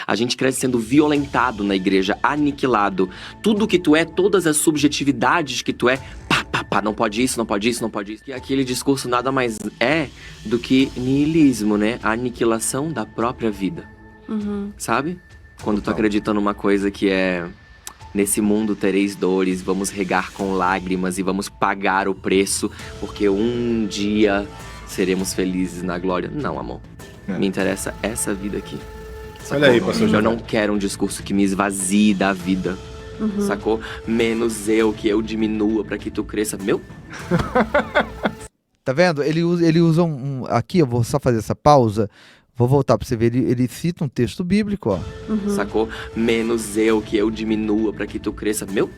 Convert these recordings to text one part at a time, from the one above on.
A gente cresce sendo violentado na igreja, aniquilado. Tudo que tu é, todas as subjetividades que tu é, pá, não pode isso, não pode isso, não pode isso. E aquele discurso nada mais é do que niilismo, né? A aniquilação da própria vida. Sabe? Quando tu acredita numa coisa que é... Nesse mundo tereis dores, vamos regar com lágrimas e vamos pagar o preço, porque um dia seremos felizes na glória. Não, amor. Me interessa essa vida aqui. Sacou? Olha aí, pastor Giovanni. Eu não quero um discurso que me esvazie da vida. Sacou? Menos eu, que eu diminua pra que tu cresça. Meu... Tá vendo? Ele usa aqui, eu vou só fazer essa pausa. Vou voltar pra você ver, ele cita um texto bíblico, ó. Sacou? Menos eu, que eu diminua pra que tu cresça. Meu...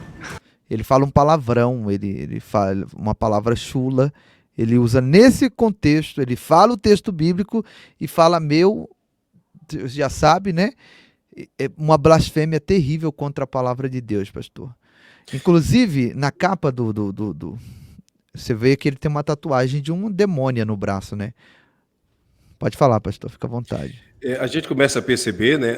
Ele fala um palavrão, ele fala uma palavra chula. Ele usa nesse contexto, ele fala o texto bíblico e fala já sabe, né? É uma blasfêmia terrível contra a palavra de Deus, pastor. Inclusive, na capa você vê que ele tem uma tatuagem de uma demônia no braço, né? Pode falar, pastor, fica à vontade. A gente começa a perceber, né,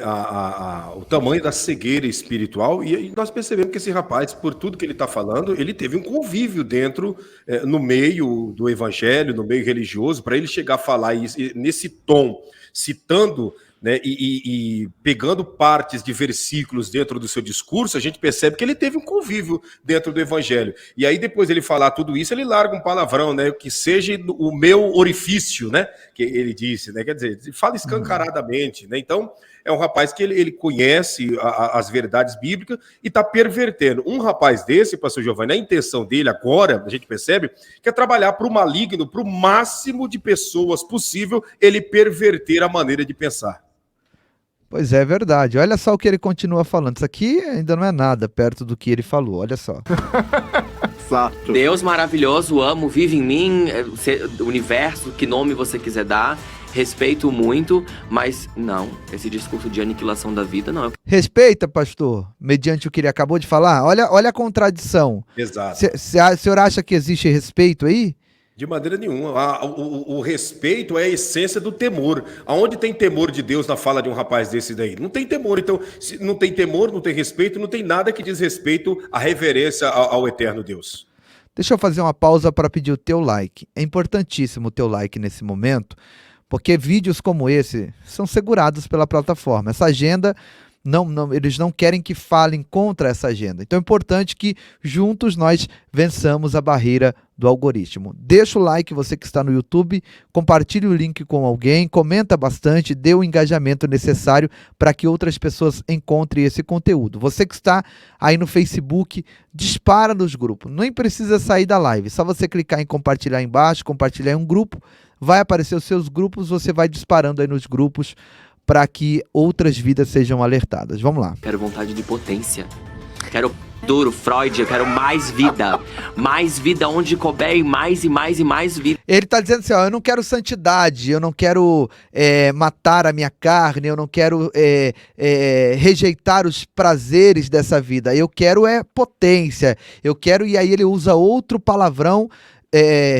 o tamanho da cegueira espiritual, e aí nós percebemos que esse rapaz, por tudo que ele está falando, ele teve um convívio dentro, no meio do evangelho, no meio religioso, para ele chegar a falar isso, nesse tom, citando, né, e pegando partes de versículos dentro do seu discurso, a gente percebe que ele teve um convívio dentro do evangelho. E aí depois ele falar tudo isso, ele larga um palavrão, né, que seja o meu orifício, né, que ele disse, né, quer dizer, fala escancaradamente, né. Então é um rapaz que ele conhece as verdades bíblicas e está pervertendo. Um rapaz desse, pastor Giovanni, a intenção dele agora, a gente percebe, que é trabalhar para o maligno, para o máximo de pessoas possível, ele perverter a maneira de pensar. Pois é verdade. Olha só o que ele continua falando. Isso aqui ainda não é nada perto do que ele falou. Olha só. Exato. Deus maravilhoso, amo, vive em mim, universo, que nome você quiser dar. Respeito muito, mas não, esse discurso de aniquilação da vida, não. Respeita, pastor, mediante o que ele acabou de falar. Olha a contradição. Exato. O senhor acha que existe respeito aí? De maneira nenhuma. O respeito é a essência do temor. Aonde tem temor de Deus na fala de um rapaz desse daí? Não tem temor. Então, se não tem temor, não tem respeito, não tem nada que diz respeito à reverência ao eterno Deus. Deixa eu fazer uma pausa para pedir o teu like. É importantíssimo o teu like nesse momento, porque vídeos como esse são segurados pela plataforma. Essa agenda, eles não querem que falem contra essa agenda. Então é importante que juntos nós vençamos a barreira do algoritmo. Deixa o like, você que está no YouTube, compartilhe o link com alguém, comenta bastante, dê o engajamento necessário para que outras pessoas encontrem esse conteúdo. Você que está aí no Facebook, dispara nos grupos. Nem precisa sair da live, só você clicar em compartilhar embaixo, compartilhar em um grupo, vai aparecer os seus grupos, você vai disparando aí nos grupos para que outras vidas sejam alertadas. Vamos lá. Quero vontade de potência. Quero duro, Freud, eu quero mais vida. Mais vida onde couber e mais vida. Ele está dizendo assim, ó, eu não quero santidade, eu não quero matar a minha carne, eu não quero rejeitar os prazeres dessa vida. Eu quero potência. Eu quero, e aí ele usa outro palavrão,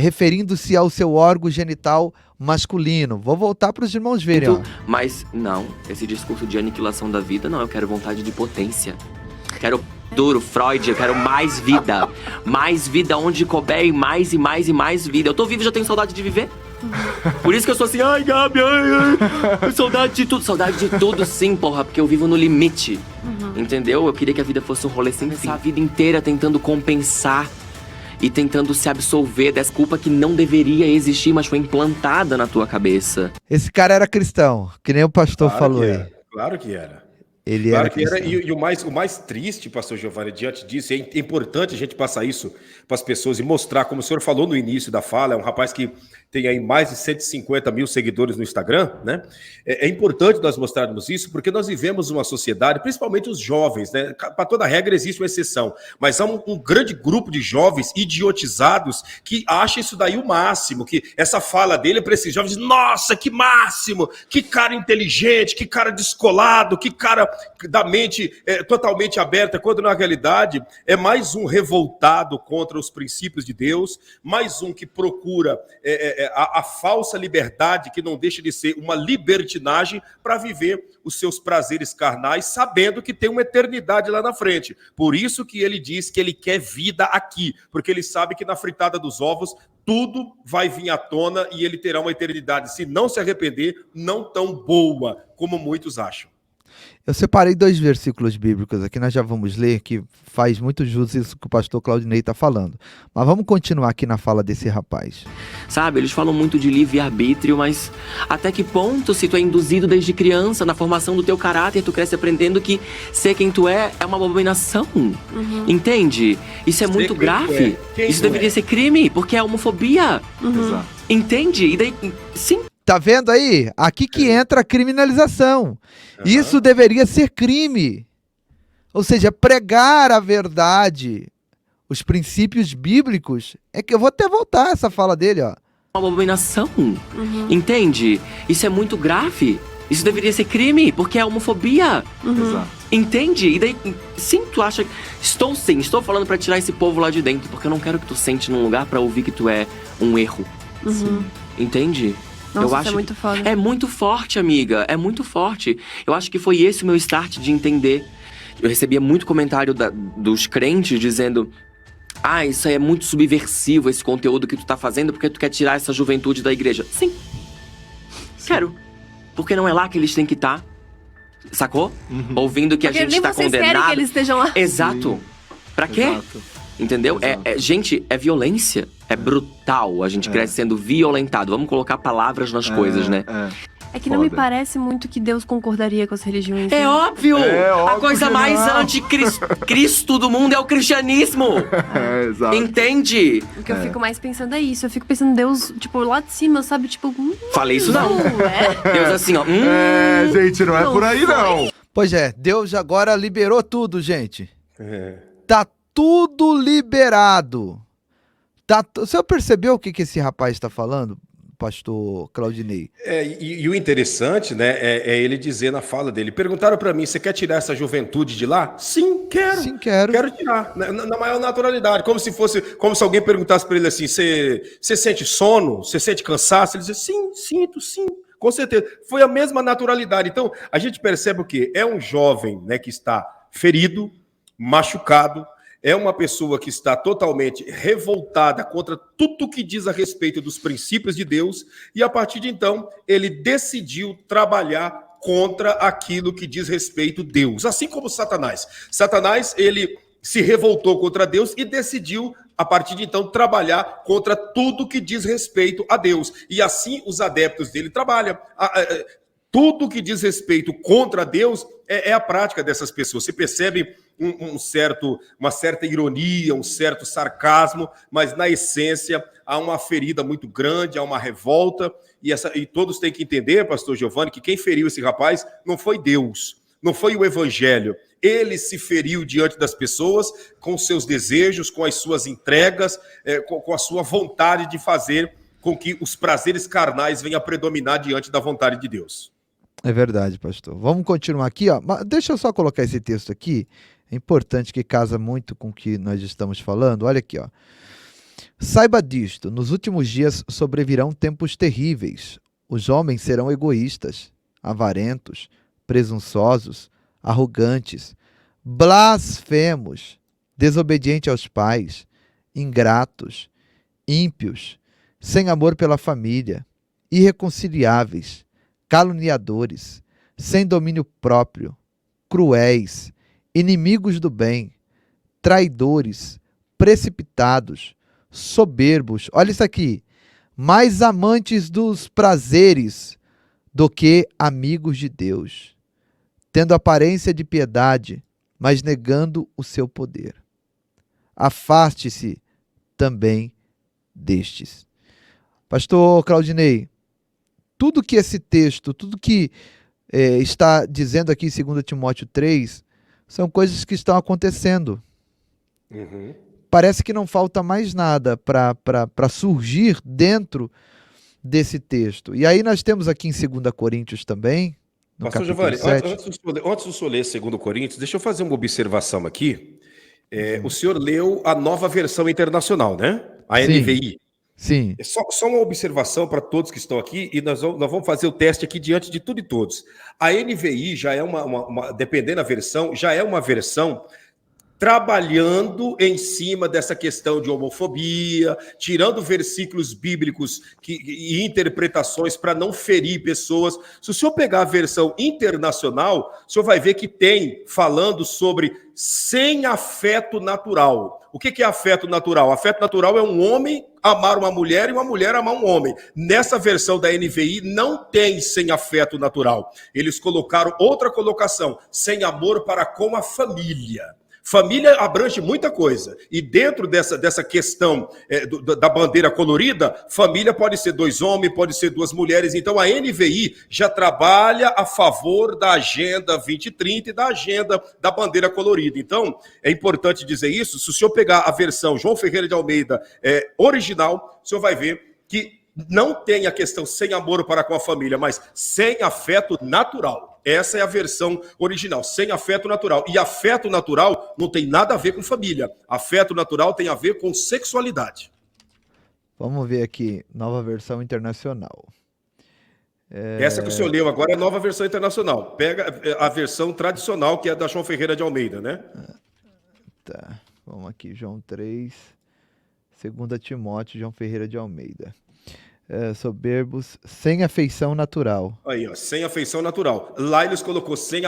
referindo-se ao seu órgão genital masculino. Vou voltar para os irmãos verem. Ó. Mas não, esse discurso de aniquilação da vida, não, eu quero vontade de potência. Quero duro, Freud, eu quero mais vida. Mais vida onde couber e mais vida. Eu tô vivo e já tenho saudade de viver. Por isso que eu sou assim, ai, Gabi, ai, saudade de tudo. Saudade de tudo sim, porra, porque eu vivo no limite. Entendeu? Eu queria que a vida fosse um rolê sem fim. A vida inteira tentando compensar e tentando se absolver dessa culpa que não deveria existir, mas foi implantada na tua cabeça. Esse cara era cristão, que nem o pastor falou aí. Claro que era. Ele claro era que era. E o mais triste, pastor Giovanni, diante disso, é importante a gente passar isso para as pessoas e mostrar, como o senhor falou no início da fala, é um rapaz que tem aí mais de 150 mil seguidores no Instagram, né? É importante nós mostrarmos isso, porque nós vivemos uma sociedade, principalmente os jovens, né? Para toda regra existe uma exceção, mas há um grande grupo de jovens idiotizados que acham isso daí o máximo, que essa fala dele para esses jovens, nossa, que máximo, que cara inteligente, que cara descolado, que cara da mente totalmente aberta, quando na realidade é mais um revoltado contra os princípios de Deus, mais um que procura a falsa liberdade, que não deixa de ser uma libertinagem para viver os seus prazeres carnais, sabendo que tem uma eternidade lá na frente. Por isso que ele diz que ele quer vida aqui, porque ele sabe que na fritada dos ovos tudo vai vir à tona e ele terá uma eternidade, se não se arrepender, não tão boa como muitos acham. Eu separei 2 versículos bíblicos aqui, nós já vamos ler, que faz muito jus isso que o pastor Claudinei está falando. Mas vamos continuar aqui na fala desse rapaz. Sabe, eles falam muito de livre-arbítrio, mas até que ponto, se tu é induzido desde criança na formação do teu caráter, tu cresce aprendendo que ser quem tu é uma abominação? Entende? Isso é muito grave. Isso deveria ser crime, porque é homofobia. Exato. Entende? E daí, sim. Tá vendo aí? Aqui que entra a criminalização. Isso deveria ser crime. Ou seja, pregar a verdade, os princípios bíblicos. É que eu vou até voltar essa fala dele, ó. Uma abominação. Entende? Isso é muito grave. Isso deveria ser crime, porque é homofobia. Exato. Entende? E daí, sim, tu acha... Estou falando pra tirar esse povo lá de dentro, porque eu não quero que tu sente num lugar pra ouvir que tu é um erro. Entende? Nossa, eu isso acho é muito foda. É muito forte, amiga. É muito forte. Eu acho que foi esse o meu start de entender. Eu recebia muito comentário dos crentes dizendo: ah, isso aí é muito subversivo, esse conteúdo que tu tá fazendo, porque tu quer tirar essa juventude da igreja. Sim. Quero. Porque não é lá que eles têm que estar. Sacou? Ouvindo que Porque a gente nem tá vocês condenado. querem que eles estejam lá. Exato. Pra quê? Exato. Entendeu? Exato. Gente, é violência. É brutal. A gente cresce sendo violentado. Vamos colocar palavras nas coisas, né? É que não me Foda. parece muito que Deus concordaria com as religiões. É né? óbvio! É A óbvio coisa que mais não. anticristo do mundo é o cristianismo! Exato. Entende? O que eu fico mais pensando é isso. Eu fico pensando, Deus, tipo, lá de cima, sabe? Tipo, Falei isso não. é? Deus assim, ó. Gente, não é por aí, não. Pois é, Deus agora liberou tudo, gente. Tá tudo liberado. O senhor percebeu o que esse rapaz está falando, pastor Claudinei? E o interessante, né, é ele dizer na fala dele: perguntaram para mim, você quer tirar essa juventude de lá? Sim, quero. Sim, quero. Quero tirar, na maior naturalidade. Como se alguém perguntasse para ele assim: você sente sono? Você sente cansaço? Ele diz: sim, sinto, sim. Com certeza. Foi a mesma naturalidade. Então, a gente percebe o quê? É um jovem, né, que está ferido, machucado, é uma pessoa que está totalmente revoltada contra tudo que diz a respeito dos princípios de Deus, e a partir de então, ele decidiu trabalhar contra aquilo que diz respeito a Deus. Assim como Satanás. Satanás, ele se revoltou contra Deus e decidiu, a partir de então, trabalhar contra tudo que diz respeito a Deus. E assim os adeptos dele trabalham. Tudo que diz respeito contra Deus é a prática dessas pessoas. Você percebe uma certa ironia, um certo sarcasmo, mas na essência há uma ferida muito grande, há uma revolta, e todos têm que entender, pastor Giovanni, que quem feriu esse rapaz não foi Deus, não foi o evangelho. Ele se feriu diante das pessoas com seus desejos, com as suas entregas, com a sua vontade de fazer com que os prazeres carnais venham a predominar diante da vontade de Deus. É verdade, pastor. Vamos continuar aqui, ó. Mas deixa eu só colocar esse texto aqui. É importante, que casa muito com o que nós estamos falando. Olha aqui, ó. Saiba disto, nos últimos dias sobrevirão tempos terríveis. Os homens serão egoístas, avarentos, presunçosos, arrogantes, blasfemos, desobedientes aos pais, ingratos, ímpios, sem amor pela família, irreconciliáveis, caluniadores, sem domínio próprio, cruéis, inimigos do bem, traidores, precipitados, soberbos. Olha isso aqui. Mais amantes dos prazeres do que amigos de Deus, tendo aparência de piedade, mas negando o seu poder. Afaste-se também destes. Pastor Claudinei, tudo que esse texto, tudo que está dizendo aqui em 2 Timóteo 3, são coisas que estão acontecendo. Parece que não falta mais nada para surgir dentro desse texto. E aí nós temos aqui em 2 Coríntios também, no Pastor capítulo Giovanni, 7. antes do senhor ler 2 Coríntios, deixa eu fazer uma observação aqui. O senhor leu a nova versão internacional, né? A Sim. NVI. Sim, É só uma observação para todos que estão aqui, e nós vamos fazer o teste aqui diante de tudo e todos. A NVI já é dependendo da versão, já é uma versão trabalhando em cima dessa questão de homofobia, tirando versículos bíblicos e interpretações para não ferir pessoas. Se o senhor pegar a versão internacional, o senhor vai ver que tem falando sobre sem afeto natural. O que é afeto natural? Afeto natural é um homem amar uma mulher e uma mulher amar um homem. Nessa versão da NVI não tem sem afeto natural. Eles colocaram outra colocação, sem amor para com a família. Família abrange muita coisa. E dentro dessa questão da bandeira colorida, família pode ser 2 homens, pode ser 2 mulheres. Então a NVI já trabalha a favor da Agenda 2030 e da agenda da bandeira colorida. Então é importante dizer isso. Se o senhor pegar a versão João Ferreira de Almeida original, o senhor vai ver que não tem a questão sem amor para com a família, mas sem afeto natural. Essa é a versão original, sem afeto natural. E afeto natural não tem nada a ver com família. Afeto natural tem a ver com sexualidade. vamos ver aqui, nova versão internacional. Essa que o senhor leu agora é a nova versão internacional. Pega a versão tradicional, que é da João Ferreira de Almeida, né? Tá, vamos aqui, João 3, 2 Timóteo, João Ferreira de Almeida. Soberbos, sem afeição natural. Aí, ó, sem afeição natural. Lá eles colocou sem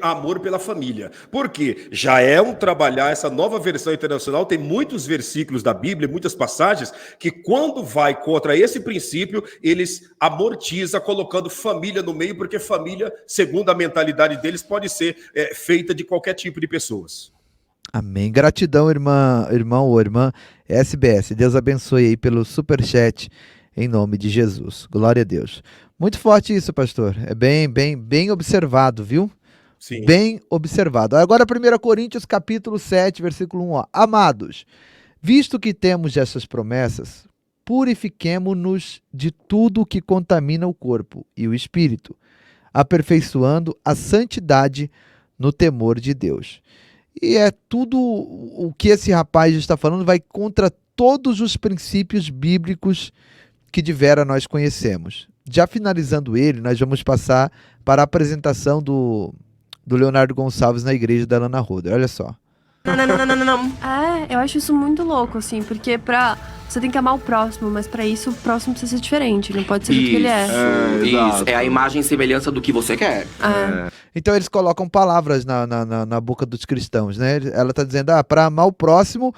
amor pela família. Por quê? Já é trabalhar, essa nova versão internacional tem muitos versículos da Bíblia, muitas passagens, que quando vai contra esse princípio, eles amortiza colocando família no meio, porque família, segundo a mentalidade deles, pode ser feita de qualquer tipo de pessoas. Amém. Gratidão, irmão ou irmã SBS. Deus abençoe aí pelo superchat, em nome de Jesus. Glória a Deus. Muito forte isso, pastor. É bem observado, viu? Sim. Bem observado. Agora 1 Coríntios capítulo 7, versículo 1. Ó. Amados, visto que temos essas promessas, purifiquemo-nos de tudo que contamina o corpo e o espírito, aperfeiçoando a santidade no temor de Deus. E é tudo o que esse rapaz está falando vai contra todos os princípios bíblicos que de vera nós conhecemos. Já finalizando ele, nós vamos passar para a apresentação do Leonardo Gonçalves na igreja da Lana Roder. Olha só. Não. Eu acho isso muito louco, assim, porque você tem que amar o próximo, mas pra isso o próximo precisa ser diferente, não pode ser do que ele é. Isso, exato. é a imagem e semelhança do que você quer. Então eles colocam palavras na boca dos cristãos, né? Ela está dizendo, para amar o próximo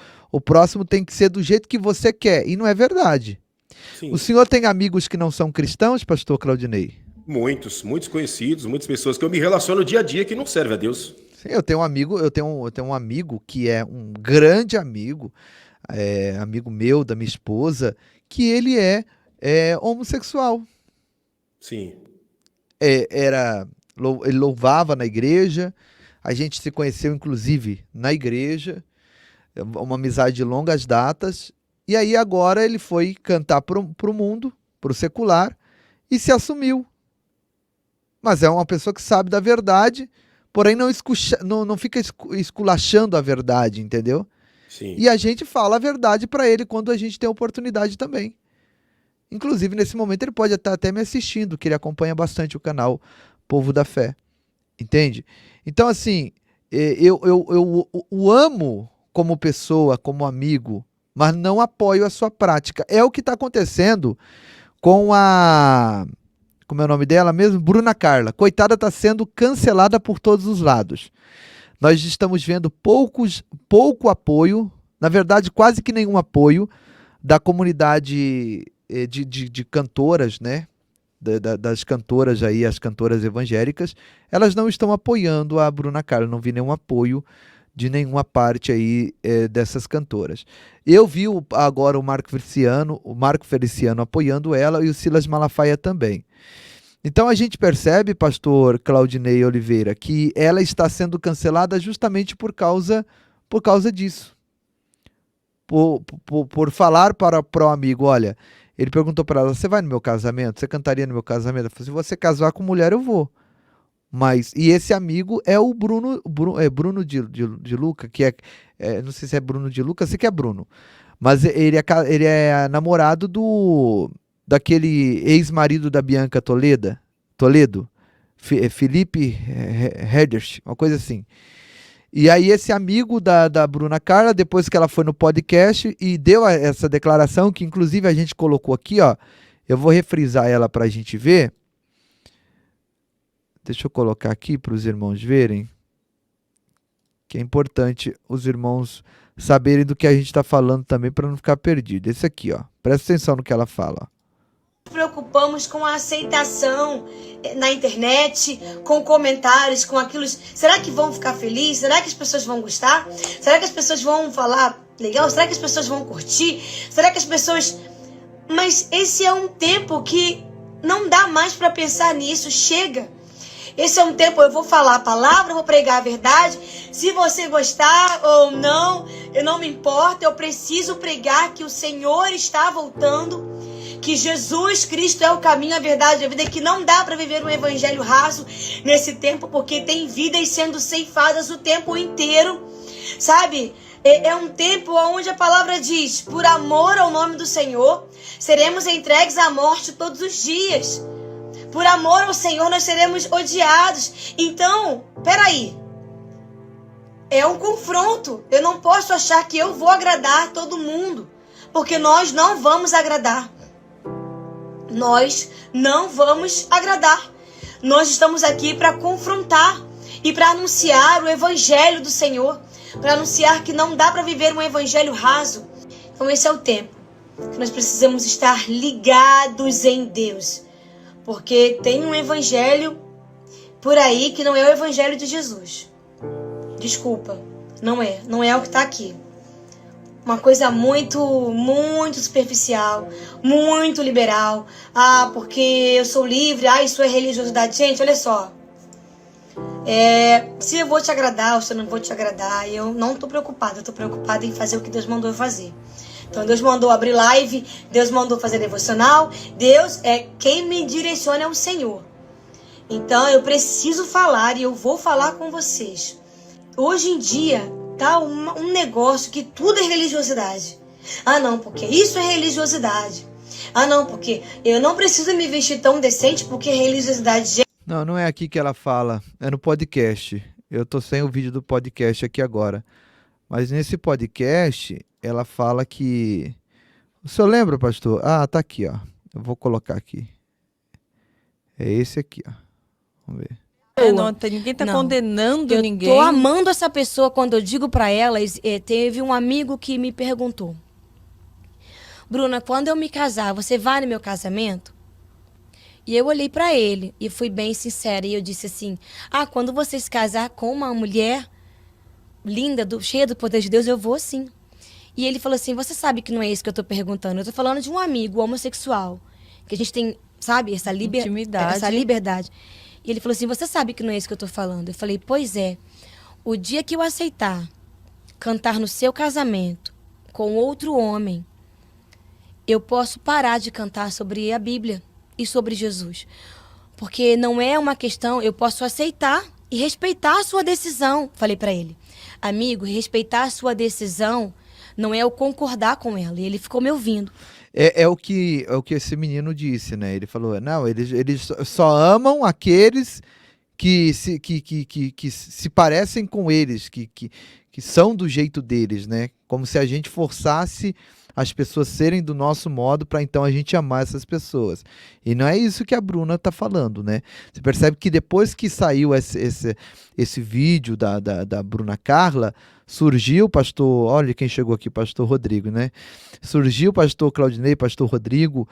tem que ser do jeito que você quer. E não é verdade. Sim. O senhor tem amigos que não são cristãos, pastor Claudinei? Muitos conhecidos, muitas pessoas que eu me relaciono dia a dia que não servem a Deus. Sim, eu tenho um amigo que é um grande amigo, amigo meu, da minha esposa, que ele é homossexual. Sim. Ele louvava na igreja, a gente se conheceu inclusive na igreja, uma amizade de longas datas, e aí agora ele foi cantar pro mundo, pro secular, e se assumiu. Mas é uma pessoa que sabe da verdade, porém não fica esculachando a verdade, entendeu? Sim. E a gente fala a verdade para ele quando a gente tem oportunidade também. Inclusive, nesse momento, ele pode estar até me assistindo, que ele acompanha bastante o canal Povo da Fé. Entende? Então, assim, eu o amo como pessoa, como amigo, mas não apoio a sua prática. É o que está acontecendo com a... Como é o nome dela mesmo? Bruna Carla. Coitada, está sendo cancelada por todos os lados. Nós estamos vendo pouco apoio, na verdade, quase que nenhum apoio da comunidade de cantoras, né? Das cantoras aí, as cantoras evangélicas. Elas não estão apoiando a Bruna Carla, não vi nenhum apoio de nenhuma parte aí dessas cantoras. Eu vi agora o Marco Feliciano apoiando ela e o Silas Malafaia também. Então a gente percebe, pastor Claudinei Oliveira, que ela está sendo cancelada justamente por causa disso. Por falar para o amigo, olha, ele perguntou para ela, você vai no meu casamento? Você cantaria no meu casamento? Ela falou, se você casar com mulher, eu vou. E esse amigo é o Bruno de Luca, que não sei se é Bruno de Luca, sei que é Bruno. Mas ele é namorado daquele ex-marido da Bianca Toledo, Felipe Heders, uma coisa assim. E aí esse amigo da Bruna Carla, depois que ela foi no podcast e deu essa declaração, que inclusive a gente colocou aqui, ó, eu vou refrisar ela para a gente ver. Deixa eu colocar aqui para os irmãos verem, que é importante os irmãos saberem do que a gente está falando também para não ficar perdido. Esse aqui, ó, presta atenção no que ela fala. Nos preocupamos com a aceitação na internet, com comentários, com aquilo. Será que vão ficar felizes? Será que as pessoas vão gostar? Será que as pessoas vão falar legal? Será que as pessoas vão curtir? Será que as pessoas... Mas esse é um tempo que não dá mais para pensar nisso, chega. Esse é um tempo, eu vou falar a palavra, eu vou pregar a verdade. Se você gostar ou não, eu não me importo. Eu preciso pregar que o Senhor está voltando, que Jesus Cristo é o caminho, a verdade e a vida, que não dá para viver um evangelho raso nesse tempo, porque tem vidas sendo ceifadas o tempo inteiro, sabe? É um tempo onde a palavra diz, por amor ao nome do Senhor, seremos entregues à morte todos os dias. Por amor ao Senhor, nós seremos odiados. Então, peraí. É um confronto. Eu não posso achar que eu vou agradar todo mundo, porque nós não vamos agradar. Nós não vamos agradar. Nós estamos aqui para confrontar e para anunciar o evangelho do Senhor, para anunciar que não dá para viver um evangelho raso. Então esse é o tempo que nós precisamos estar ligados em Deus. Porque tem um evangelho por aí que não é o evangelho de Jesus. Desculpa, não é o que está aqui. Uma coisa muito superficial, muito liberal. Ah, porque eu sou livre, isso é religiosidade. Gente, olha só. Se eu vou te agradar ou se eu não vou te agradar, eu não estou preocupada. Eu estou preocupada em fazer o que Deus mandou eu fazer. Então Deus mandou abrir live, Deus mandou fazer devocional. Deus é quem me direciona, é o Senhor. Então eu preciso falar e eu vou falar com vocês. Hoje em dia tá um negócio que tudo é religiosidade. Ah não, porque isso é religiosidade. Ah não, porque eu não preciso me vestir tão decente porque é religiosidade. Não é aqui que ela fala, é no podcast. Eu tô sem o vídeo do podcast aqui agora. Mas nesse podcast, ela fala que... O senhor lembra, pastor? Ah, tá aqui, ó. Eu vou colocar aqui. É esse aqui, ó. Vamos ver. Ninguém tá condenando ninguém. Eu tô amando essa pessoa quando eu digo pra ela. Teve um amigo que me perguntou: Bruna, quando eu me casar, você vai no meu casamento? E eu olhei pra ele e fui bem sincera. E eu disse assim: quando você se casar com uma mulher linda, cheia do poder de Deus, eu vou sim. E ele falou assim: você sabe que não é isso que eu tô perguntando. Eu tô falando de um amigo homossexual, que a gente tem, sabe, essa liberdade. E ele falou assim: você sabe que não é isso que eu tô falando. Eu falei: pois é. O dia que eu aceitar cantar no seu casamento com outro homem, eu posso parar de cantar sobre a Bíblia e sobre Jesus. Porque não é uma questão, eu posso aceitar e respeitar a sua decisão. Falei pra ele: amigo, respeitar a sua decisão não é eu concordar com ela. E ele ficou me ouvindo. É o que esse menino disse, né? Ele falou, não, eles só amam aqueles que se parecem com eles, que são do jeito deles, né? Como se a gente forçasse as pessoas serem do nosso modo para então a gente amar essas pessoas. E não é isso que a Bruna tá falando, né? Você percebe que depois que saiu esse vídeo da Bruna Carla, surgiu o pastor, olha quem chegou aqui, pastor Rodrigo, né? Surgiu o pastor Claudinei, pastor Rodrigo,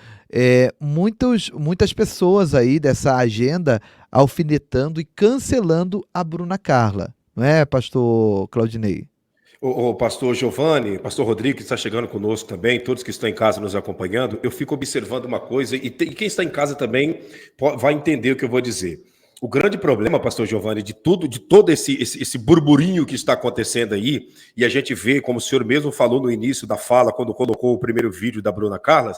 muitas pessoas aí dessa agenda alfinetando e cancelando a Bruna Carla, não é, pastor Claudinei? O pastor Giovanni, pastor Rodrigo, que está chegando conosco também, todos que estão em casa nos acompanhando, eu fico observando uma coisa, e quem está em casa também vai entender o que eu vou dizer. O grande problema, pastor Giovanni, de todo esse burburinho que está acontecendo aí, e a gente vê, como o senhor mesmo falou no início da fala, quando colocou o primeiro vídeo da Bruna Carla,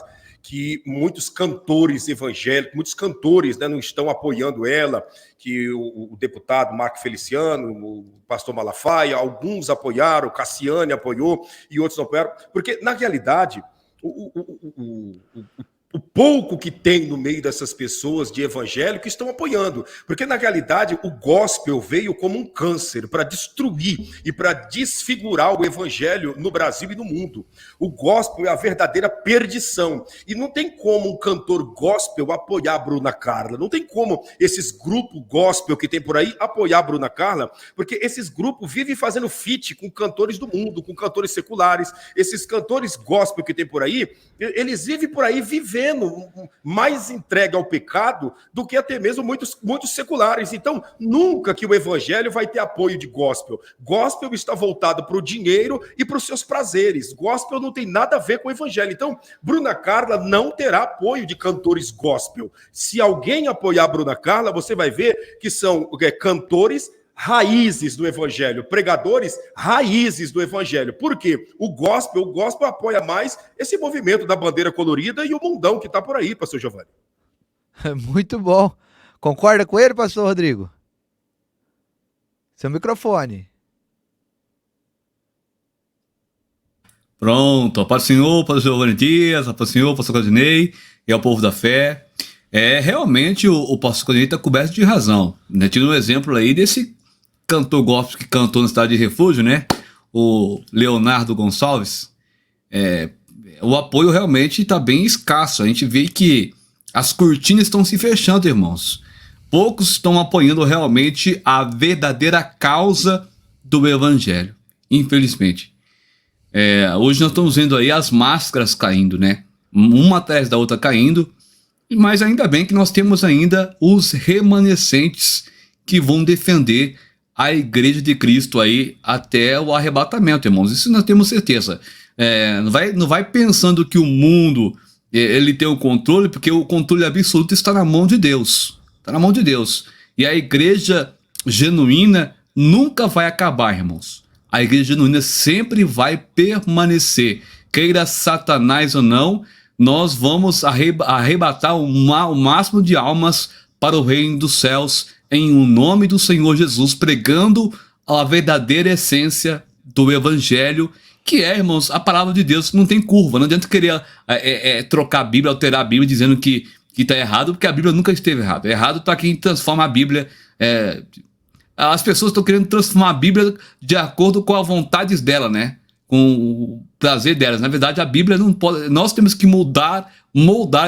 que muitos cantores evangélicos, muitos cantores, né, não estão apoiando ela, que o deputado Marco Feliciano, o pastor Malafaia, alguns apoiaram, Cassiane apoiou e outros não apoiaram, porque, na realidade, o pouco que tem no meio dessas pessoas de evangélico estão apoiando, porque na realidade o gospel veio como um câncer para destruir e para desfigurar o evangelho no Brasil e no mundo. O gospel é a verdadeira perdição e não tem como um cantor gospel apoiar a Bruna Carla, não tem como esses grupos gospel que tem por aí apoiar a Bruna Carla, porque esses grupos vivem fazendo feat com cantores do mundo, com cantores seculares, esses cantores gospel que tem por aí, eles vivem por aí vivendo mais entregue ao pecado do que até mesmo muitos seculares. Então, nunca que o evangelho vai ter apoio de gospel. Gospel está voltado para o dinheiro e para os seus prazeres. Gospel não tem nada a ver com o evangelho. Então, Bruna Carla não terá apoio de cantores gospel. Se alguém apoiar Bruna Carla, você vai ver que são cantores raízes do evangelho, pregadores raízes do evangelho. Por quê? O gospel apoia mais esse movimento da bandeira colorida e o mundão que está por aí, pastor Giovanni. Muito bom. Concorda com ele, pastor Rodrigo? Seu microfone. Pronto, a paz do Senhor, pastor Giovanni Dias, a paz do Senhor, pastor Claudinei e ao povo da fé. Realmente o pastor Claudinei está coberto de razão, né? Tendo um exemplo aí desse cantor gospel que cantou na Cidade de Refúgio, né? O Leonardo Gonçalves. O apoio realmente está bem escasso. A gente vê que as cortinas estão se fechando, irmãos. Poucos estão apoiando realmente a verdadeira causa do evangelho, infelizmente. Hoje nós estamos vendo aí as máscaras caindo, né? Uma atrás da outra caindo. Mas ainda bem que nós temos ainda os remanescentes que vão defender a Igreja de Cristo aí até o arrebatamento, irmãos. Isso nós temos certeza. Não vai pensando que o mundo ele tem o controle, porque o controle absoluto está na mão de Deus. Está na mão de Deus. E a igreja genuína nunca vai acabar, irmãos. A igreja genuína sempre vai permanecer. Queira Satanás ou não, nós vamos arrebatar o máximo de almas para o reino dos céus em o nome do Senhor Jesus, pregando a verdadeira essência do evangelho, que é, irmãos, a palavra de Deus. Não tem curva, não adianta querer trocar a Bíblia, alterar a Bíblia dizendo que está errado, porque a Bíblia nunca esteve errada. Errado está quem transforma a Bíblia. As pessoas estão querendo transformar a Bíblia de acordo com as vontades dela, né? Com o prazer delas. Na verdade, a Bíblia não pode. Nós temos que moldar